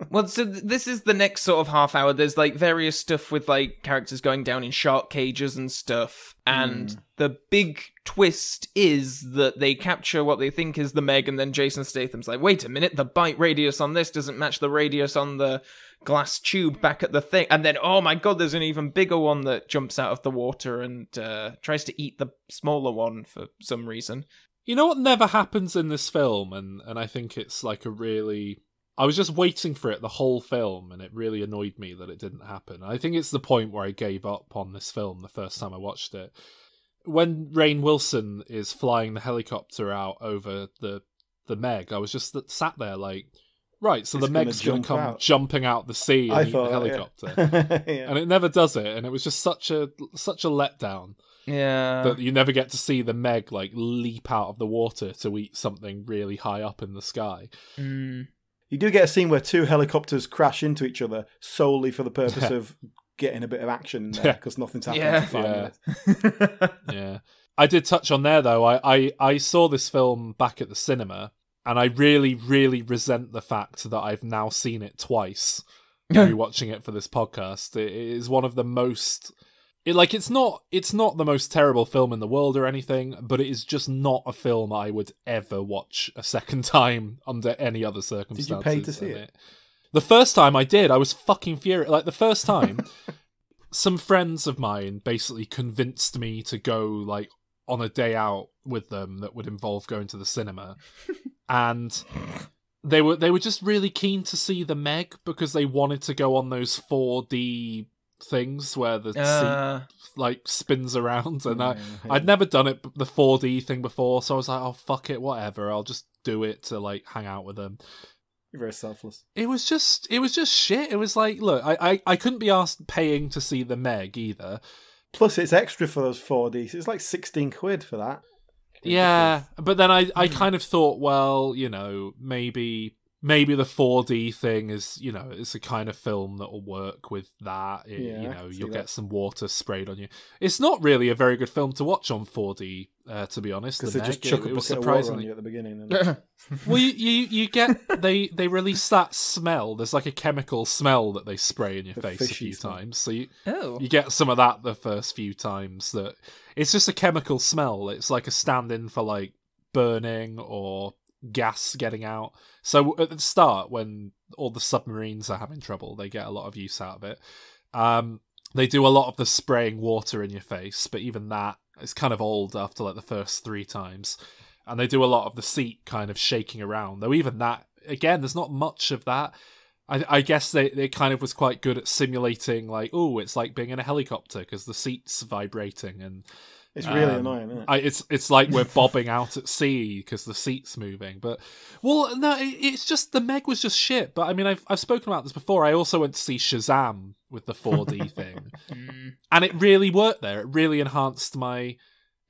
Well, so this is the next sort of half hour. There's like various stuff with like characters going down in shark cages and stuff. And the big twist is that they capture what they think is the Meg, and then Jason Statham's like, wait a minute, the bite radius on this doesn't match the radius on the glass tube back at the thing. And then, oh my god, there's an even bigger one that jumps out of the water and tries to eat the smaller one for some reason. You know what never happens in this film? And I think it's like a really... I was just waiting for it the whole film, and it really annoyed me that it didn't happen. I think it's the point where I gave up on this film the first time I watched it. When Rainn Wilson is flying the helicopter out over the Meg, I was just sat there like, right, so the Meg's going to come jumping out the sea and eat the helicopter. Yeah. And it never does it, and it was just such a letdown. Yeah. That you never get to see the Meg like leap out of the water to eat something really high up in the sky. You do get a scene where 2 helicopters crash into each other solely for the purpose of getting a bit of action in there, because nothing's happened for 5 minutes. Yeah. I did touch on there, though. I saw this film back at the cinema, and I really, really resent the fact that I've now seen it twice, rewatching it for this podcast. It is one of the most... It's not the most terrible film in the world or anything, but it is just not a film I would ever watch a second time under any other circumstances. Did you pay to see it? The first time I did, I was fucking furious. Like, the first time, some friends of mine basically convinced me to go, like, on a day out with them that would involve going to the cinema. And they were just really keen to see the Meg because they wanted to go on those 4D things where the seat like spins around, and I'd never done it the 4D thing before, so I was like, oh fuck it, whatever, I'll just do it to like hang out with them. You're very selfless. It was just shit. It was like, look, I couldn't be asked paying to see the Meg either. Plus, it's extra for those 4Ds. It's like 16 quid for that. Yeah, but then I kind of thought, well, you know, maybe the 4D thing is, you know, it's a kind of film that will work with that. You know, you'll get some water sprayed on you. It's not really a very good film to watch on 4D, to be honest. Because they just chuck a bucket of water on you at the beginning. Well, you get they release that smell. There's like a chemical smell that they spray in your face a few times. So you get some of that the first few times. That it's just a chemical smell. It's like a stand-in for like burning or gas getting out. So at the start, when all the submarines are having trouble, they get a lot of use out of it. They do a lot of the spraying water in your face, but even that is kind of old after like the first 3 times. And they do a lot of the seat kind of shaking around, though even that, again, there's not much of that. I guess they kind of was quite good at simulating like, oh, it's like being in a helicopter because the seat's vibrating, and it's really annoying, isn't it? It's like we're bobbing out at sea because the seat's moving. But, well, no, it's just, the Meg was just shit. But, I mean, I've spoken about this before. I also went to see Shazam with the 4D thing. And it really worked there. It really enhanced my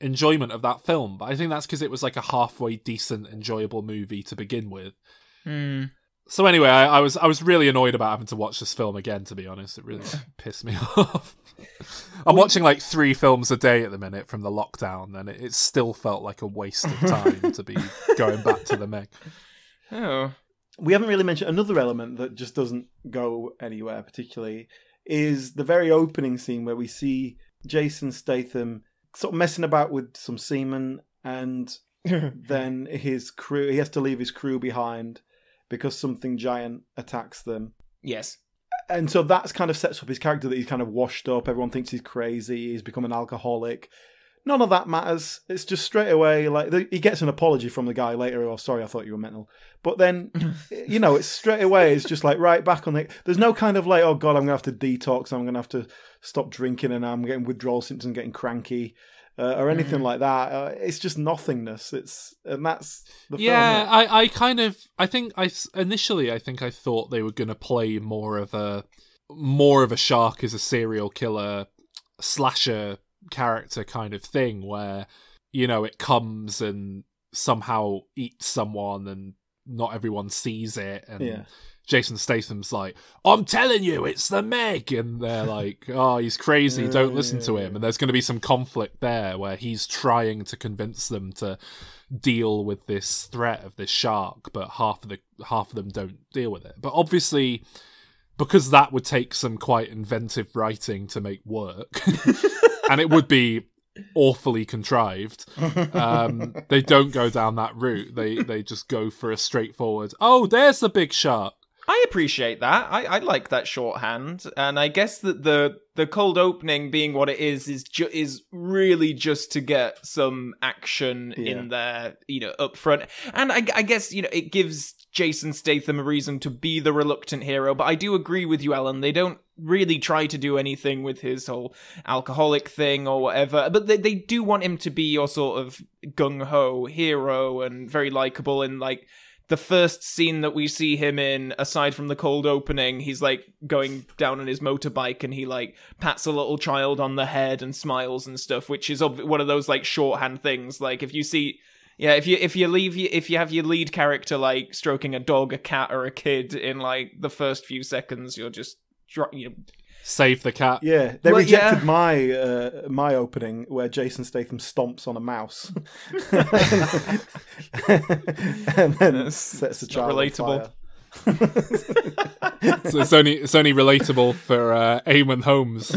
enjoyment of that film. But I think that's because it was like a halfway decent, enjoyable movie to begin with. So anyway, I was really annoyed about having to watch this film again, to be honest. It really pissed me off. I'm watching like 3 films a day at the minute from the lockdown, and it still felt like a waste of time to be going back to the Meg. Oh. We haven't really mentioned another element that just doesn't go anywhere particularly, is the very opening scene where we see Jason Statham sort of messing about with some seamen, and then his crew, he has to leave his crew behind because something giant attacks them. Yes. And so that's kind of sets up his character, that he's kind of washed up. Everyone thinks he's crazy. He's become an alcoholic. None of that matters. It's just straight away, like, he gets an apology from the guy later. Oh, sorry, I thought you were mental. But then, you know, it's straight away. It's just like, right, back on the... There's no kind of like, oh, God, I'm going to have to detox. I'm going to have to stop drinking and I'm getting withdrawal symptoms and getting cranky. Or anything like that. It's just nothingness. And that's the film. Yeah, I think I thought they were going to play more of a shark as a serial killer slasher character kind of thing, where, you know, it comes and somehow eats someone and not everyone sees it, and Jason Statham's like, I'm telling you, it's the Meg, and they're like, oh, he's crazy, don't listen to him. And there's going to be some conflict there where he's trying to convince them to deal with this threat of this shark, but half of them don't deal with it. But obviously, because that would take some quite inventive writing to make work, and it would be awfully contrived, they don't go down that route. They just go for a straightforward, oh, there's the big shark. I appreciate that. I like that shorthand, and I guess that the cold opening being what it is really just to get some action in there, you know, up front. And I guess, you know, it gives Jason Statham a reason to be the reluctant hero. But I do agree with you, Alan. They don't really try to do anything with his whole alcoholic thing or whatever. But they do want him to be your sort of gung-ho hero and very likable, and like, the first scene that we see him in, aside from the cold opening, he's like going down on his motorbike and he like pats a little child on the head and smiles and stuff, which is one of those like shorthand things. Like, if you see, if you have your lead character like stroking a dog, a cat, or a kid in like the first few seconds, you're just, you know, save the cat. Yeah, they rejected my opening where Jason Statham stomps on a mouse and then sets a child relatable. on fire. So it's only relatable for Eamon Holmes.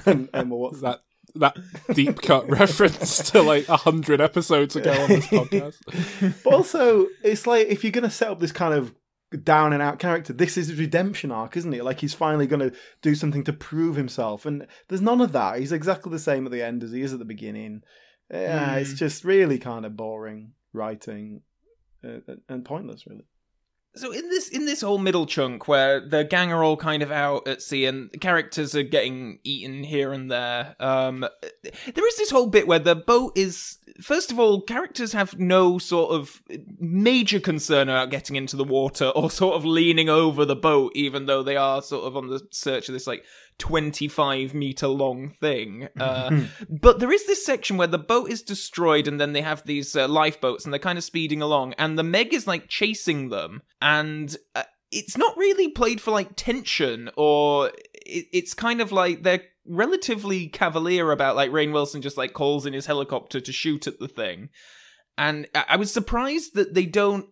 And Emma Watson. That deep cut reference to like 100 episodes ago on this podcast. But also, it's like, if you're going to set up this kind of down and out character, this is his redemption arc, isn't it? Like, he's finally going to do something to prove himself, and there's none of that. He's exactly the same at the end as he is at the beginning. It's just really kind of boring writing and pointless, really. So in this whole middle chunk where the gang are all kind of out at sea and the characters are getting eaten here and there, there is this whole bit where the boat is... First of all, characters have no sort of major concern about getting into the water or sort of leaning over the boat, even though they are sort of on the search of this, like, 25-meter long thing. But there is this section where the boat is destroyed and then they have these lifeboats and they're kind of speeding along and the Meg is like chasing them and it's not really played for like tension or it's kind of like they're relatively cavalier about like Rainn Wilson just like calls in his helicopter to shoot at the thing. And I was surprised that they don't...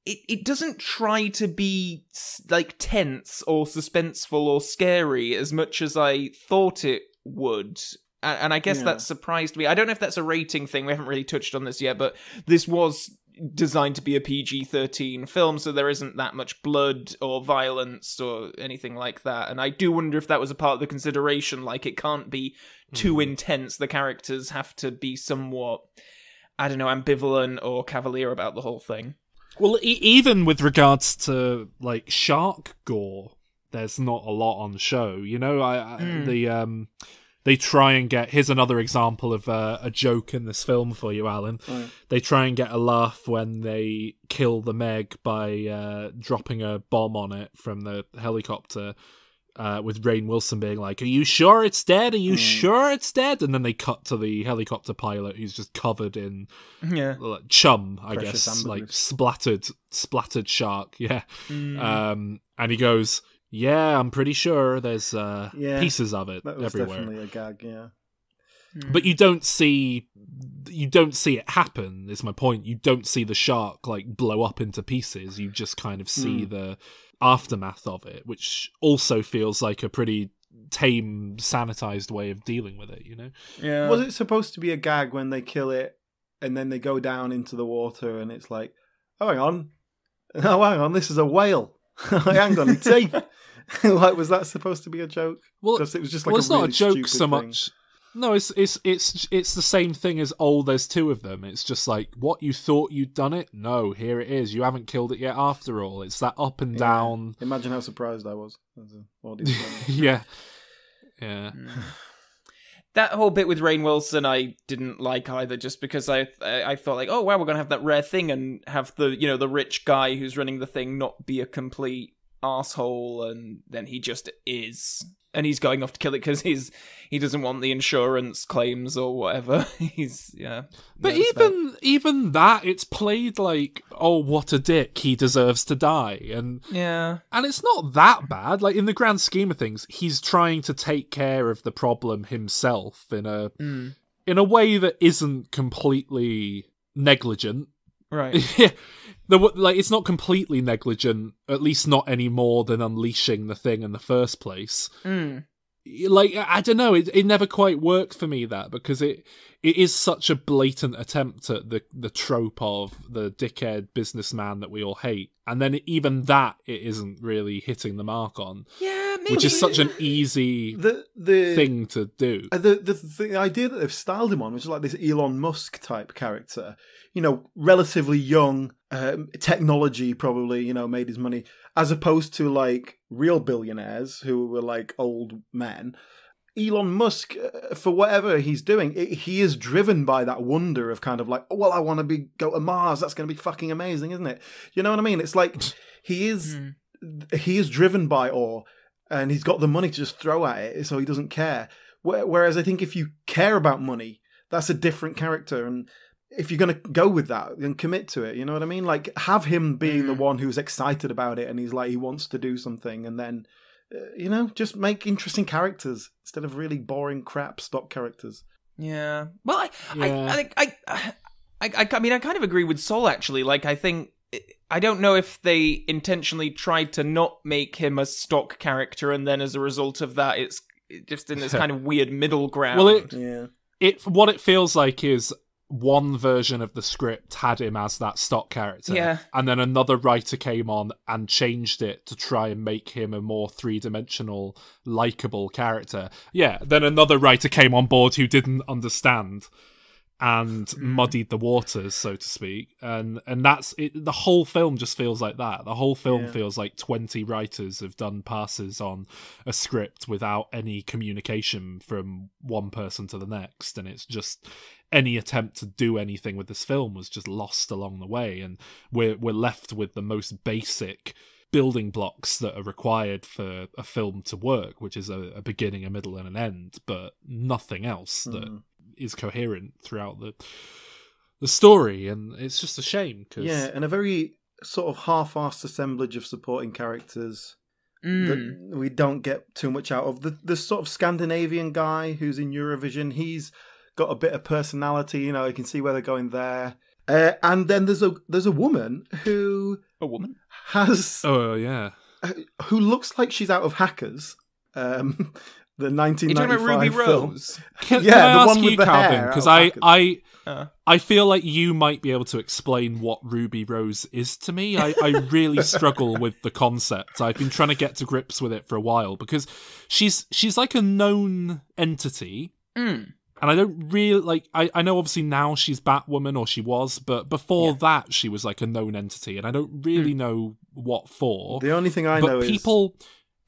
It doesn't try to be, like, tense or suspenseful or scary as much as I thought it would. And I guess that surprised me. I don't know if that's a rating thing. We haven't really touched on this yet, but this was designed to be a PG-13 film, so there isn't that much blood or violence or anything like that. And I do wonder if that was a part of the consideration. Like, it can't be too intense. The characters have to be somewhat, I don't know, ambivalent or cavalier about the whole thing. Well, even with regards to like shark gore, there's not a lot on show. You know, they try and get... Here's another example of a joke in this film for you, Alan. Right. They try and get a laugh when they kill the Meg by dropping a bomb on it from the helicopter. With Rainn Wilson being like, "Are you sure it's dead? Are you sure it's dead?" And then they cut to the helicopter pilot who's just covered in like, chum, I guess, like splattered shark. Yeah. And he goes, "Yeah, I'm pretty sure there's pieces of it that was everywhere." Definitely a gag, yeah. But you don't see it happen, is my point. You don't see the shark like blow up into pieces. You just kind of see the aftermath of it, which also feels like a pretty tame, sanitized way of dealing with it, you know? Yeah. Was it supposed to be a gag when they kill it and then they go down into the water and it's like, oh, hang on, this is a whale. Hang on, it's teeth. Like, was that supposed to be a joke? Well, because it was just like it's not a joke so much. Thing. No, it's the same thing as, oh, there's two of them. It's just like, what, you thought you'd done it? No, here it is. You haven't killed it yet after all. It's that up and down. Imagine how surprised I was as an audience member. Yeah. That whole bit with Rainn Wilson I didn't like either, just because I thought like, oh wow, we're gonna have that rare thing and have the rich guy who's running the thing not be a complete arsehole, and then he just is. And he's going off to kill it because he doesn't want the insurance claims or whatever. But even that, it's played like, oh, what a dick, he deserves to die, and it's not that bad. Like, in the grand scheme of things, he's trying to take care of the problem himself in a way that isn't completely negligent. Right. It's not completely negligent, at least not any more than unleashing the thing in the first place. Like, I don't know, it never quite worked for me, that, because it is such a blatant attempt at the trope of the dickhead businessman that we all hate. And then even that, it isn't really hitting the mark on. Yeah, maybe. Which is such an easy thing to do. The idea that they've styled him on, which is like this Elon Musk type character, relatively young, technology probably, made his money, as opposed to like real billionaires who were like old men. Elon Musk, for whatever he's doing, he is driven by that wonder of kind of like, oh, well, I want to go to Mars. That's going to be fucking amazing, isn't it? You know what I mean? It's like he is driven by awe, and he's got the money to just throw at it, so he doesn't care. Whereas I think if you care about money, that's a different character, and if you're going to go with that, then commit to it. You know what I mean? Like, have him being the one who's excited about it, and he's like, he wants to do something, and then, just make interesting characters instead of really boring crap stock characters. Yeah. Well, I mean, I kind of agree with Sol, actually. Like, I don't know if they intentionally tried to not make him a stock character, and then as a result of that, it's just in this kind of weird middle ground. Well, what it feels like is one version of the script had him as that stock character, and then another writer came on and changed it to try and make him a more three-dimensional, likable character. Yeah, then another writer came on board who didn't understand and muddied the waters, so to speak. And that's it. The whole film just feels like that. The whole film feels like 20 writers have done passes on a script without any communication from one person to the next, and it's just any attempt to do anything with this film was just lost along the way, and we're left with the most basic building blocks that are required for a film to work, which is a beginning, a middle, and an end, but nothing else that is coherent throughout the story. And it's just a shame. And a very sort of half-assed assemblage of supporting characters that we don't get too much out of. The sort of Scandinavian guy who's in Eurovision, he's got a bit of personality, you know, you can see where they're going there. And then there's a woman who... A woman? Has... Oh, yeah. Who looks like she's out of Hackers. The 1995 You're talking about Ruby film. Rose? Can the I one ask with you, the Calvin? hair. Because I feel like you might be able to explain what Ruby Rose is to me. I really struggle with the concept. I've been trying to get to grips with it for a while, because she's like a known entity. And I don't really, like, I know obviously now she's Batwoman, or she was, but before that she was like a known entity, and I don't really know what for. The only thing I know is... people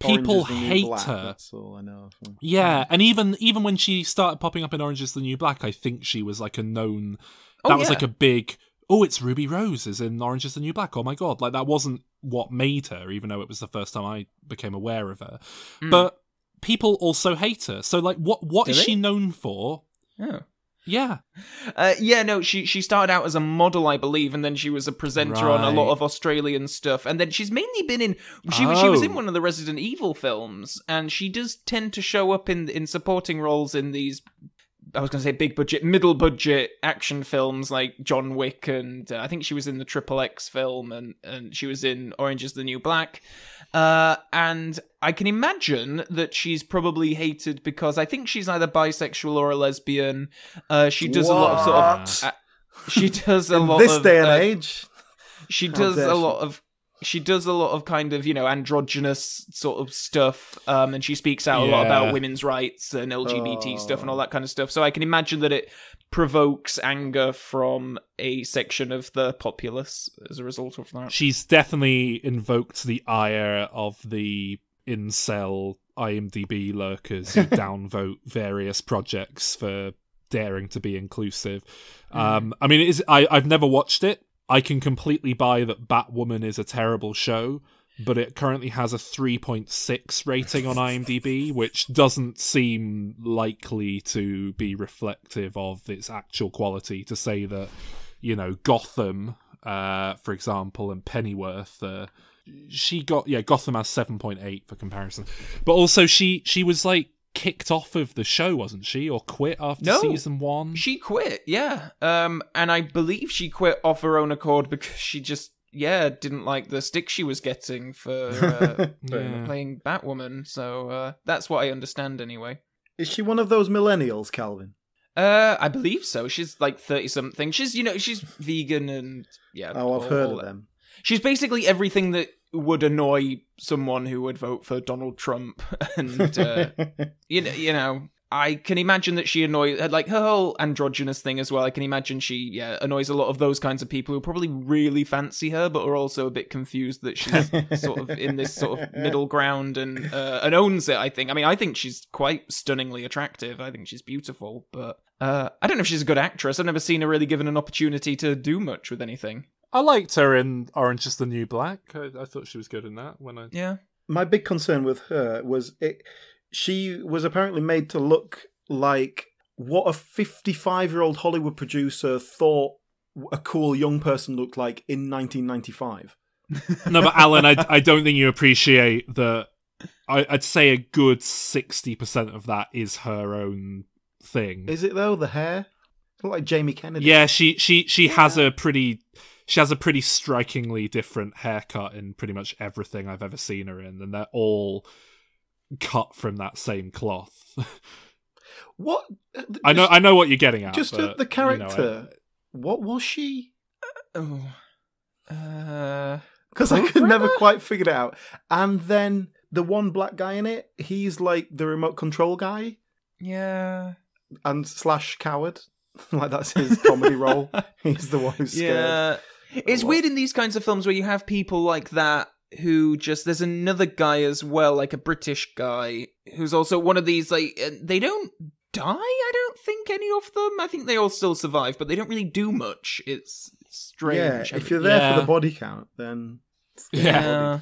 Orange is the New hate Black, her. That's all I know. Yeah, and even when she started popping up in Orange is the New Black, I think she was like a known... That was like a big... Oh, it's Ruby Rose is in Orange is the New Black. Oh my god. Like, that wasn't what made her, even though it was the first time I became aware of her. But people also hate her. So, like, what is she known for? Oh. Yeah. She started out as a model, I believe, and then she was a presenter on a lot of Australian stuff. And then she's mainly been in... She was in one of the Resident Evil films, and she does tend to show up in supporting roles in these... I was going to say big budget, middle budget action films like John Wick, and I think she was in the Triple X film, and she was in Orange is the New Black. And I can imagine that she's probably hated because I think she's either bisexual or a lesbian. She does a lot of sort of... she does a lot this of... day and age? She does a lot of... She does a lot of kind of, you know, androgynous sort of stuff, and she speaks out a lot about women's rights and LGBT stuff and all that kind of stuff. So I can imagine that it provokes anger from a section of the populace as a result of that. She's definitely invoked the ire of the incel IMDb lurkers who downvote various projects for daring to be inclusive. I mean, I've never watched it. I can completely buy that Batwoman is a terrible show, but it currently has a 3.6 rating on IMDb, which doesn't seem likely to be reflective of its actual quality. To say that, you know, Gotham, for example, and Pennyworth, Gotham has 7.8 for comparison. But also she was like kicked off of the show, wasn't she? Or quit after season 1? She quit, yeah. And I believe she quit off her own accord because she just, didn't like the stick she was getting for playing Batwoman. So that's what I understand anyway. Is she one of those millennials, Calvin? I believe so. She's like 30-something. She's, she's vegan and, Oh, I've heard of them. She's basically everything that would annoy someone who would vote for Donald Trump, and you know, I can imagine that she annoys, like, her whole androgynous thing as well. I can imagine she annoys a lot of those kinds of people who probably really fancy her, but are also a bit confused that she's sort of in this sort of middle ground and owns it. I think. I mean, I think she's quite stunningly attractive. I think she's beautiful, but I don't know if she's a good actress. I've never seen her really given an opportunity to do much with anything. I liked her in Orange is the New Black. I thought she was good in that. My big concern with her was she was apparently made to look like what a 55-year-old Hollywood producer thought a cool young person looked like in 1995. No, but Alan, I don't think you appreciate that. I'd say a good 60% of that is her own thing. Is it though? The hair? Look like Jamie Kennedy. Yeah, she has a pretty... She has a pretty strikingly different haircut in pretty much everything I've ever seen her in, and they're all cut from that same cloth. What? I know what you're getting at. Just but, the character. You know, what was she? Because I could never quite figure it out. And then the one black guy in it, he's like the remote control guy. Yeah. And / coward. Like that's his comedy role. He's the one who's scared. Yeah. It's weird in these kinds of films where you have people like that who just... There's another guy as well, like a British guy, who's also one of these, like... They don't die, I don't think, any of them. I think they all still survive, but they don't really do much. It's strange. Yeah, if you're there for the body count, then... Yeah.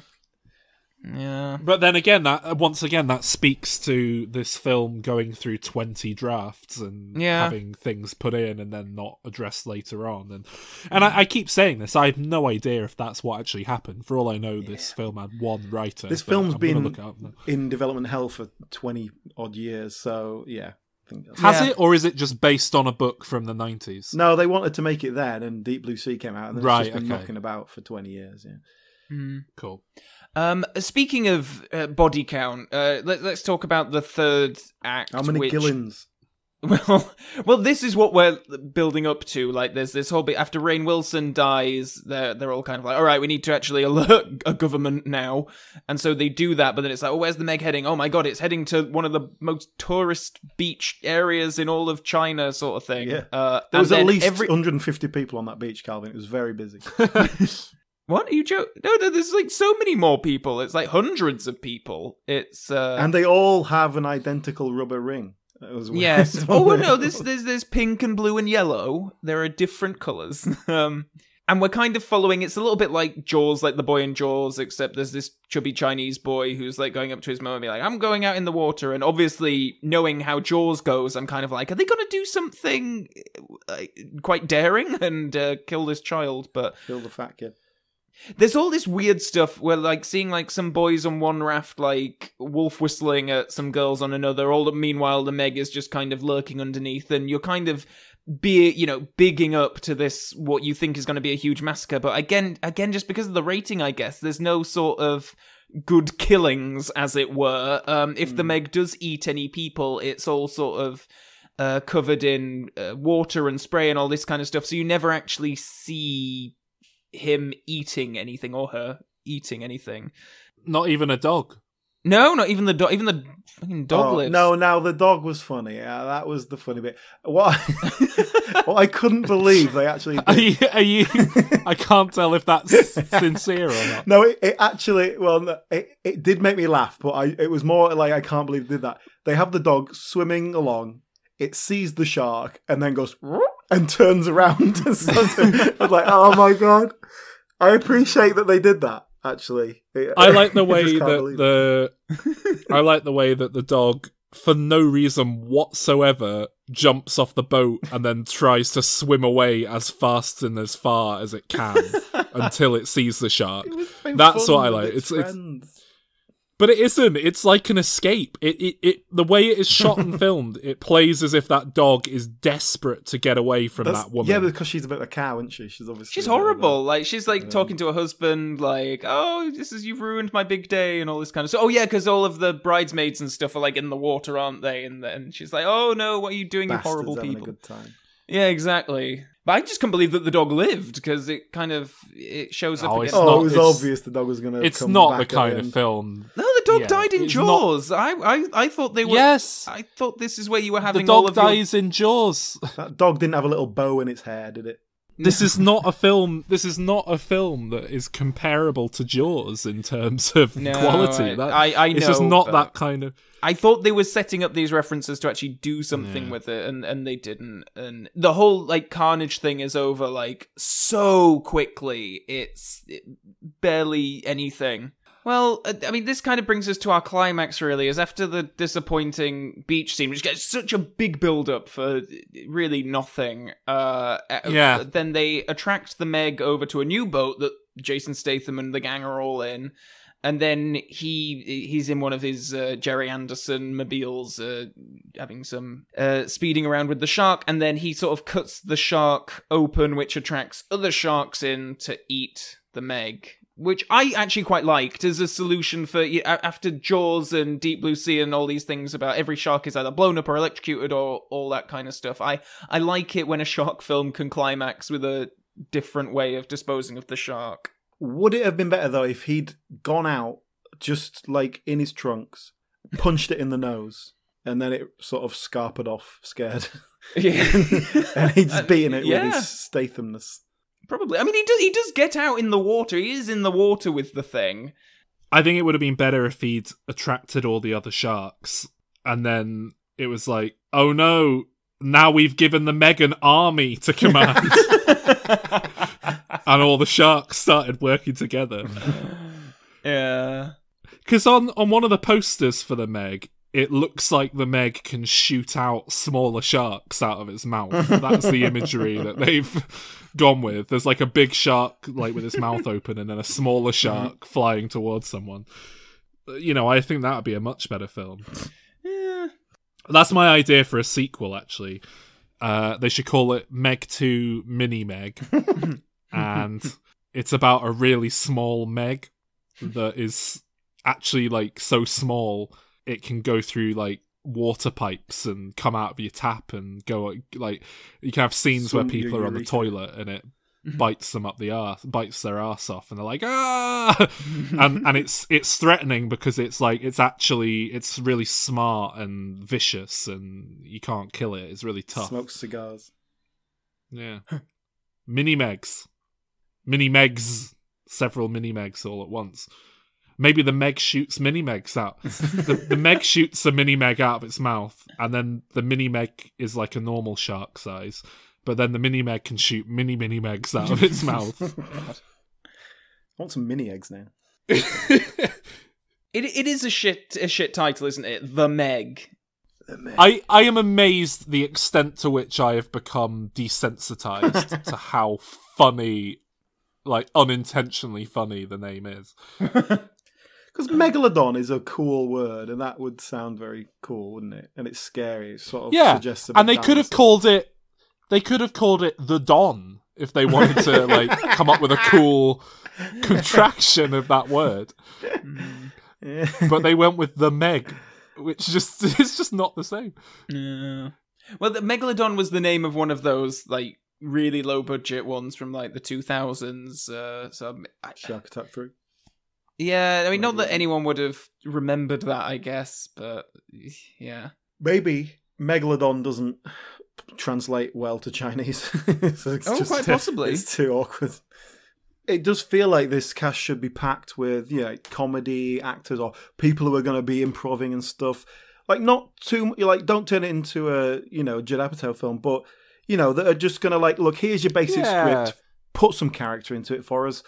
But then again, that speaks to this film going through 20 drafts and having things put in and then not addressed later on. And I keep saying this, I have no idea if that's what actually happened. For all I know, this film had one writer. This film's been in development hell for 20 odd years, so yeah. I think that's Has it, or is it just based on a book from the 90s? No, they wanted to make it then, and Deep Blue Sea came out, and it's just been knocking about for 20 years. Yeah. Cool. Speaking of body count, let's talk about the third act. How many Gillens? Well, this is what we're building up to. Like, there's this whole bit after Rainn Wilson dies. They're all kind of like, all right, we need to actually alert a government now, and so they do that. But then it's like, oh, where's the Meg heading? Oh my god, it's heading to one of the most tourist beach areas in all of China, sort of thing. Yeah, there was at least 150 people on that beach, Calvin. It was very busy. What are you joking? No, there's like so many more people. It's like hundreds of people. It's and they all have an identical rubber ring. Yes. Oh no, there's pink and blue and yellow. There are different colours. And we're kind of following. It's a little bit like Jaws, like the boy in Jaws, except there's this chubby Chinese boy who's like going up to his mum and be like, "I'm going out in the water." And obviously, knowing how Jaws goes, I'm kind of like, are they going to do something quite daring and kill this child? But kill the fat kid. There's all this weird stuff where, like, seeing, like, some boys on one raft, like, wolf whistling at some girls on another, meanwhile the Meg is just kind of lurking underneath, and you're kind of, bigging up to this, what you think is going to be a huge massacre, but again, just because of the rating, I guess, there's no sort of good killings, as it were. If the Meg does eat any people, it's all sort of covered in water and spray and all this kind of stuff, so you never actually see him eating anything or her eating anything. Not even a dog. No, not even the dog. Even the fucking dog lives. No, now the dog was funny. Yeah, that was the funny bit. What I couldn't believe they actually did. Are you I can't tell if that's sincere or not. No, it actually, it did make me laugh, but it was more like, I can't believe they did that. They have the dog swimming along, it sees the shark, and then goes and turns around. I was like, oh my god. I appreciate that they did that, actually. I like the way that the dog, for no reason whatsoever, jumps off the boat and then tries to swim away as fast and as far as it can until it sees the shark. That's what I like. It's but it isn't. It's like an escape. It the way it is shot and filmed, it plays as if that dog is desperate to get away from that woman. Yeah, because she's a bit of a cow, isn't she? She's horrible. Like, she's like talking to her husband, like, "Oh, you've ruined my big day," and all this kind of stuff. Oh yeah, because all of the bridesmaids and stuff are like in the water, aren't they? And she's like, "Oh no, what are you doing, Bastards, you horrible having people?" A good time. Yeah, exactly. But I just can't believe that the dog lived, because it shows up again. It was obvious the dog was going to come back. It's not the kind of film. No, the dog died in Jaws. I thought they were... Yes. I thought this is where you were having all of the dog dies in Jaws. That dog didn't have a little bow in its hair, did it? This is not a film that is comparable to Jaws in terms of quality. I know. It's just not that kind of... I thought they were setting up these references to actually do something with it, and they didn't. And the whole, like, carnage thing is over, like, so quickly. It's barely anything. Well, I mean, this kind of brings us to our climax, really, is after the disappointing beach scene, which gets such a big build-up for really nothing. Then they attract the Meg over to a new boat that Jason Statham and the gang are all in. And then he's in one of his Jerry Anderson mobiles, having some speeding around with the shark. And then he sort of cuts the shark open, which attracts other sharks in to eat the Meg. Which I actually quite liked as a solution for, after Jaws and Deep Blue Sea and all these things about every shark is either blown up or electrocuted or all that kind of stuff. I like it when a shark film can climax with a different way of disposing of the shark. Would it have been better, though, if he'd gone out just, like, in his trunks, punched it in the nose, and then it sort of scarpered off, scared. Yeah. And he's beating it yeah. with his Stathamness. Probably. I mean, he does get out in the water. He is in the water with the thing. I think it would have been better if he'd attracted all the other sharks, and then it was like, oh no, now we've given the Meg an army to command. And all the sharks started working together. Yeah. Because on one of the posters for the Meg, it looks like the Meg can shoot out smaller sharks out of its mouth. That's the imagery that they've gone with. There's like a big shark like with its mouth open and then a smaller shark flying towards someone. You know, I think that would be a much better film. Yeah. That's my idea for a sequel, actually. They should call it Meg 2 Mini Meg. And it's about a really small Meg that is actually like so small it can go through like water pipes and come out of your tap and go like you can have scenes where people are on the toilet and it bites them up the arse, bites their arse off, and they're like ah, and it's threatening because it's like it's really smart and vicious and you can't kill it. It's really tough. Smokes cigars. Yeah. Mini Megs, several mini Megs all at once. Maybe the Meg shoots mini Megs out. The Meg shoots a mini Meg out of its mouth, and then the mini Meg is like a normal shark size. But then the mini Meg can shoot mini Megs out of its mouth. I want some mini eggs now. It is a shit title, isn't it? The Meg. I am amazed the extent to which I have become desensitized to how funny, like unintentionally funny, the name is. Because megalodon is a cool word, and that would sound very cool, wouldn't it? And it's scary. It sort of suggests a bit and they could have called it. They could have called it the Don if they wanted to, like, come up with a cool contraction of that word. Yeah. But they went with the Meg, which is just not the same. Yeah. Well, the Megalodon was the name of one of those like really low budget ones from like the 2000s. Shark Attack 3. Yeah, I mean, not that anyone would have remembered that, I guess, but yeah. Maybe Megalodon doesn't translate well to Chinese. So it's quite possibly. It's too awkward. It does feel like this cast should be packed with, comedy actors or people who are going to be improving and stuff. Like, not too, like, don't turn it into a, Judd Apatow film, but, that are just going to, like, look, here's your basic script, put some character into it for us,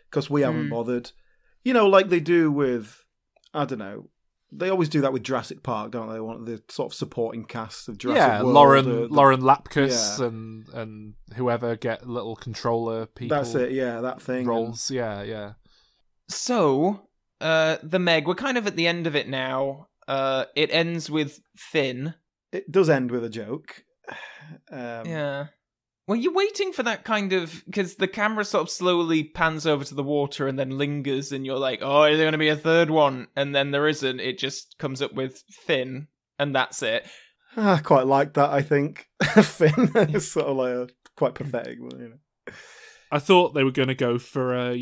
because we haven't bothered. Like they do with, I don't know, they always do that with Jurassic Park, don't they? One of the sort of supporting cast of Jurassic World. Lauren Lapkus and whoever get little controller people. That's it, that thing. Roles, yeah. So, the Meg, we're kind of at the end of it now. It ends with Finn. It does end with a joke. Yeah. Well, you're waiting for that kind of... Because the camera sort of slowly pans over to the water and then lingers, and you're like, oh, is there going to be a third one? And then there isn't. It just comes up with Finn, and that's it. I quite like that, I think. Finn is sort of like quite pathetic. But, I thought they were going to go for,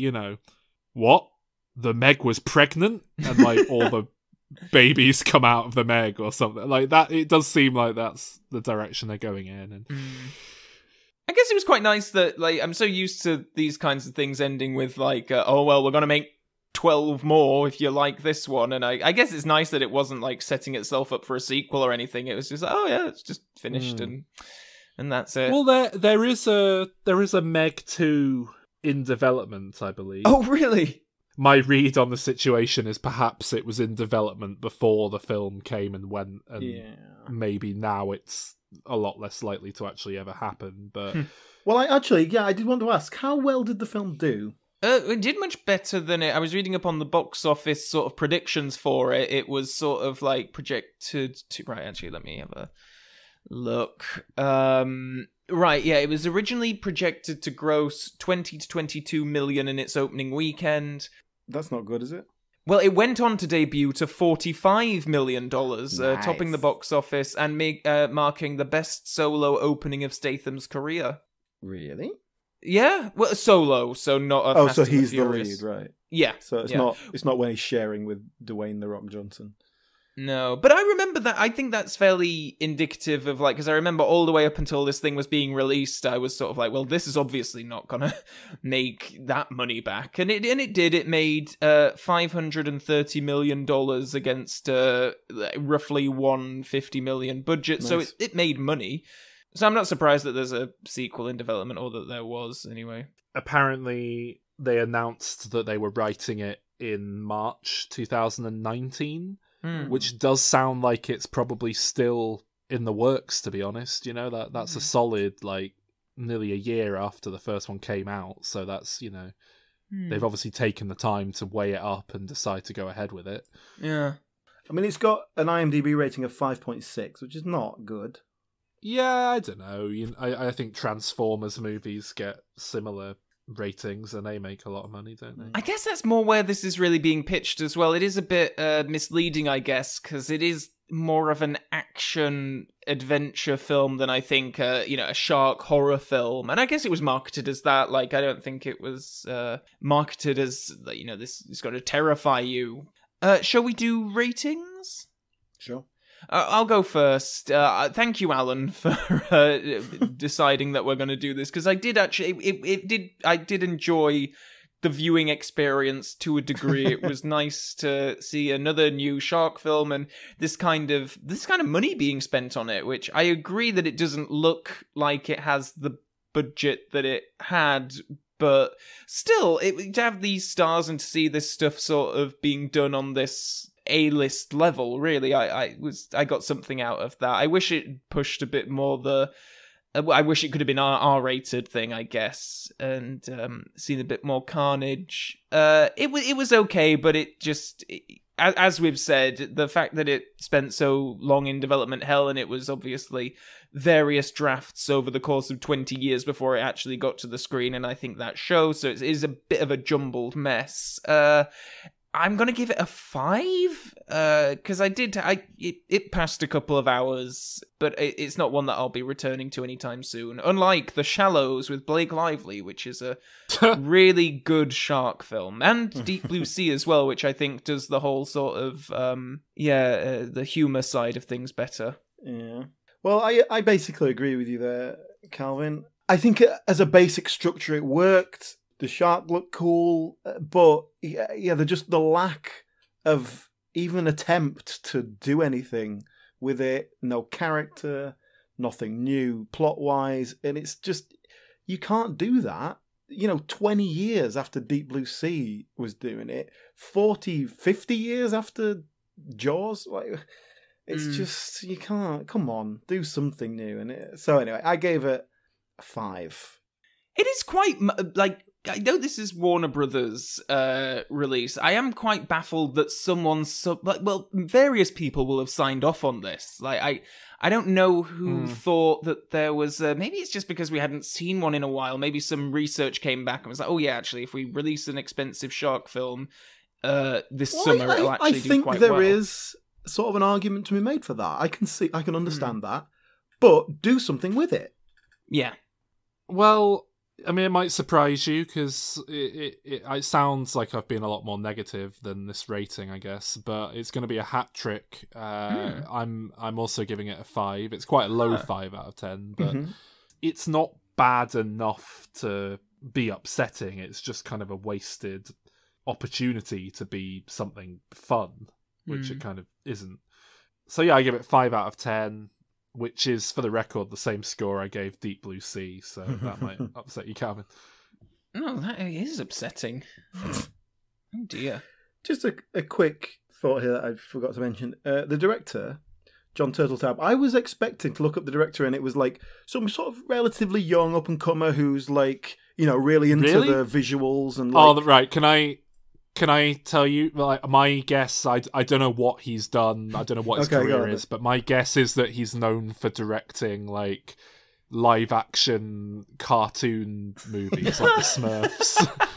what? The Meg was pregnant? And, like, all the babies come out of the Meg or something. Like, that. It does seem like that's the direction they're going in. And... I guess it was quite nice that, like, I'm so used to these kinds of things ending with, like, we're going to make 12 more if you like this one. And I guess it's nice that it wasn't, like, setting itself up for a sequel or anything. It was just like, oh, yeah, it's just finished and that's it. Well, there is a Meg 2 in development, I believe. Oh, really? My read on the situation is perhaps it was in development before the film came and went, and maybe now it's a lot less likely to actually ever happen. But well, I did want to ask, how well did the film do? It did much better than it. I was reading up on the box office sort of predictions for it. It was sort of like projected to... Right, actually, let me have a look. Right, yeah, it was originally projected to gross 20 to 22 million in its opening weekend. That's not good, is it? Well, it went on to debut to $45 million, nice. Topping the box office and marking the best solo opening of Statham's career. Really? Yeah, well, solo, so not a Fast so and he's the Furious. lead, right? Yeah. So it's not when he's sharing with Dwayne "The Rock" Johnson. No, but I remember that. I think that's fairly indicative of like, because I remember all the way up until this thing was being released, I was sort of like, well, this is obviously not gonna make that money back, and it did. It made $530 million against roughly $150 million budget, nice. So it made money. So I'm not surprised that there's a sequel in development, or that there was anyway. Apparently, they announced that they were writing it in March 2019. Which does sound like it's probably still in the works, to be honest. You know, that's a solid, like, nearly a year after the first one came out. So that's, you know, they've obviously taken the time to weigh it up and decide to go ahead with it. Yeah. I mean, it's got an IMDb rating of 5.6, which is not good. Yeah, I don't know. I think Transformers movies get similar ratings and they make a lot of money, don't they? I guess that's more where this is really being pitched as well. It is a bit misleading, I guess, because it is more of an action adventure film than I think a shark horror film, and I guess it was marketed as that. Like, I don't think it was marketed as, you know, this is going to terrify you. Shall we do ratings? Sure. I'll go first. Thank you, Alan, for deciding that we're going to do this, because I did actually. I did enjoy the viewing experience to a degree. It was nice to see another new shark film and this kind of money being spent on it. Which I agree that it doesn't look like it has the budget that it had. But still, to have these stars and to see this stuff sort of being done on this A-list level, really, I got something out of that. I wish it pushed a bit more I wish it could have been R-rated thing, I guess, and seen a bit more carnage. It was okay, but it just, as we've said, the fact that it spent so long in development hell, and it was obviously various drafts over the course of 20 years before it actually got to the screen, and I think that shows, so it is a bit of a jumbled mess. I'm going to give it a 5, because it passed a couple of hours, but it's not one that I'll be returning to anytime soon. Unlike The Shallows with Blake Lively, which is a really good shark film, and Deep Blue Sea as well, which I think does the whole sort of, the humour side of things better. Yeah. Well, I basically agree with you there, Calvin. I think as a basic structure it worked. The shark looked cool, but the lack of even attempt to do anything with it. No character, nothing new plot-wise, and it's just, you can't do that. 20 years after Deep Blue Sea was doing it, 40, 50 years after Jaws, like, it's just, you can't, come on, do something new. So anyway, I gave it a 5. It is quite, like, I know this is Warner Brothers' release. I am quite baffled that various people will have signed off on this. Like, I don't know who thought that there was. Maybe it's just because we hadn't seen one in a while. Maybe some research came back and was like, oh yeah, actually, if we release an expensive shark film this summer, it'll actually do quite well. I think there is sort of an argument to be made for that. I can understand that, but do something with it. Yeah. Well, I mean, it might surprise you because it sounds like I've been a lot more negative than this rating, I guess. But it's going to be a hat trick. I'm also giving it a 5. It's quite a low 5 out of 10, but it's not bad enough to be upsetting. It's just kind of a wasted opportunity to be something fun, which it kind of isn't. So yeah, I give it 5 out of 10. Which is, for the record, the same score I gave Deep Blue Sea, so that might upset you, Calvin. No, that is upsetting. Oh dear. Just a quick thought here that I forgot to mention. The director, John Turteltaub, I was expecting to look up the director and it was like some sort of relatively young up-and-comer who's like, really into the visuals and like... Oh, right. Can I tell you, like, my guess, I don't know what he's done, I don't know what his career is, but my guess is that he's known for directing, like, live-action cartoon movies, like The Smurfs,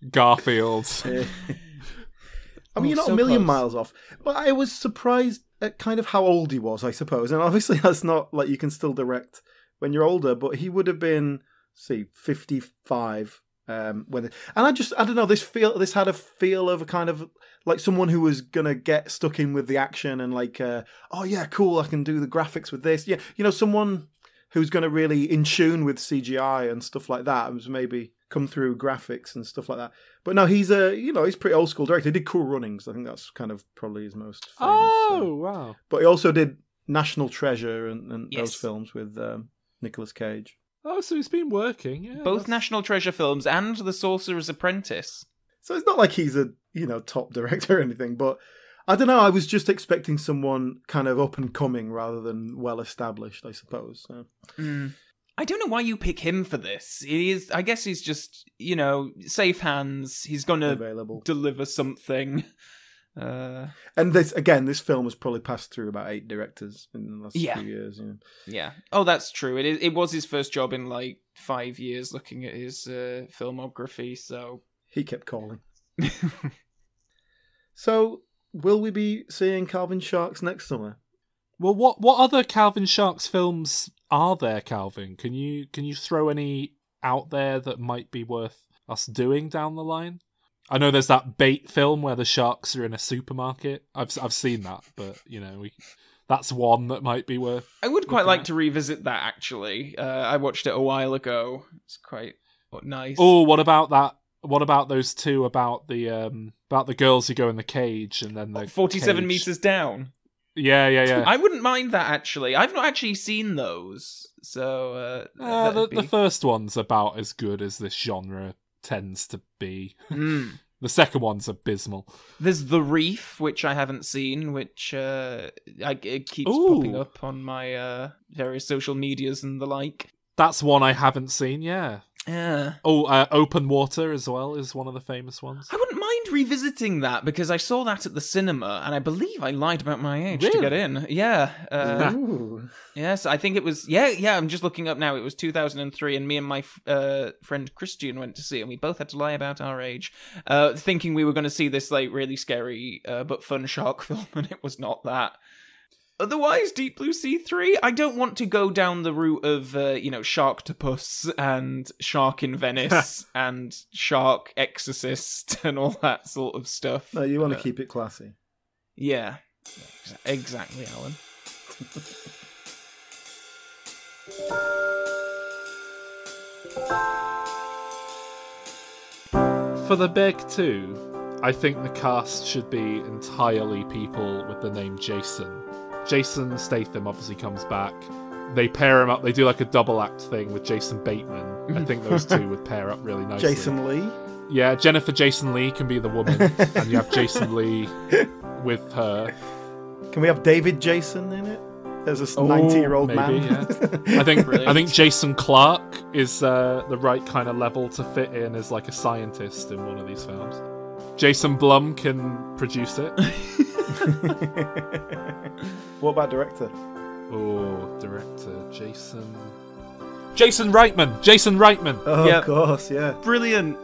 Garfield. I mean, you're not a million miles off, but I was surprised at kind of how old he was, I suppose, and obviously that's not, like, you can still direct when you're older, but he would have been, 55 And I don't know, this had a feel of a kind of like someone who was gonna get stuck in with the action and like, oh yeah, cool, I can do the graphics with this. Yeah, someone who's gonna really in tune with CGI and stuff like that, and maybe come through graphics and stuff like that. But no, he's he's pretty old school director. He did Cool Runnings. I think that's kind of probably his most famous. Oh wow! But he also did National Treasure and those films with Nicolas Cage. Oh, so he's been working. Yeah, Both National Treasure films and The Sorcerer's Apprentice. So it's not like he's a top director or anything, but I don't know. I was just expecting someone kind of up and coming rather than well established, I suppose. So. I don't know why you pick him for this. I guess he's just safe hands. He's gonna deliver something. And this film has probably passed through about 8 directors in the last few years. Yeah. Oh, that's true. It was his first job in like 5 years. Looking at his filmography, so he kept calling. So, will we be seeing Calvin Sharks next summer? Well, what other Calvin Sharks films are there, Calvin? Can you throw any out there that might be worth us doing down the line? I know there's that Bait film where the sharks are in a supermarket. I've seen that, but that's one that might be worth. I would quite like to revisit that. Actually, I watched it a while ago. It's quite nice. Oh, what about that? What about those two about the girls who go in the cage and then the 47 cage... meters down? Yeah. I wouldn't mind that actually. I've not actually seen those, so the first one's about as good as this genre tends to be. The second one's abysmal. There's The Reef, which I haven't seen, which it keeps popping up on my various social medias and the like. That's one I haven't seen, yeah. Yeah. Open Water as well is one of the famous ones. I wouldn't mind revisiting that because I saw that at the cinema and I believe I lied about my age to get in. Yeah. Yes, I think it was... Yeah, I'm just looking up now. It was 2003 and me and my friend Christian went to see it and we both had to lie about our age, thinking we were going to see this like really scary but fun shark film, and it was not that. Otherwise, Deep Blue Sea 3, I don't want to go down the route of, Sharktopus and Shark in Venice and Shark Exorcist and all that sort of stuff. No, you want to keep it classy. Yeah, exactly, Alan. For The Beg 2, I think the cast should be entirely people with the name Jason. Jason Statham obviously comes back. They pair him up. They do like a double act thing with Jason Bateman. I think those two would pair up really nicely. Jason Lee? Yeah, Jennifer Jason Lee can be the woman, and you have Jason Lee with her. Can we have David Jason in it? As a 90-year-old man? Yeah. I think Jason Clarke is the right kind of level to fit in as like a scientist in one of these films. Jason Blum can produce it. What about director? Oh, director Jason Reitman. Oh, yeah. Of course, yeah. Brilliant.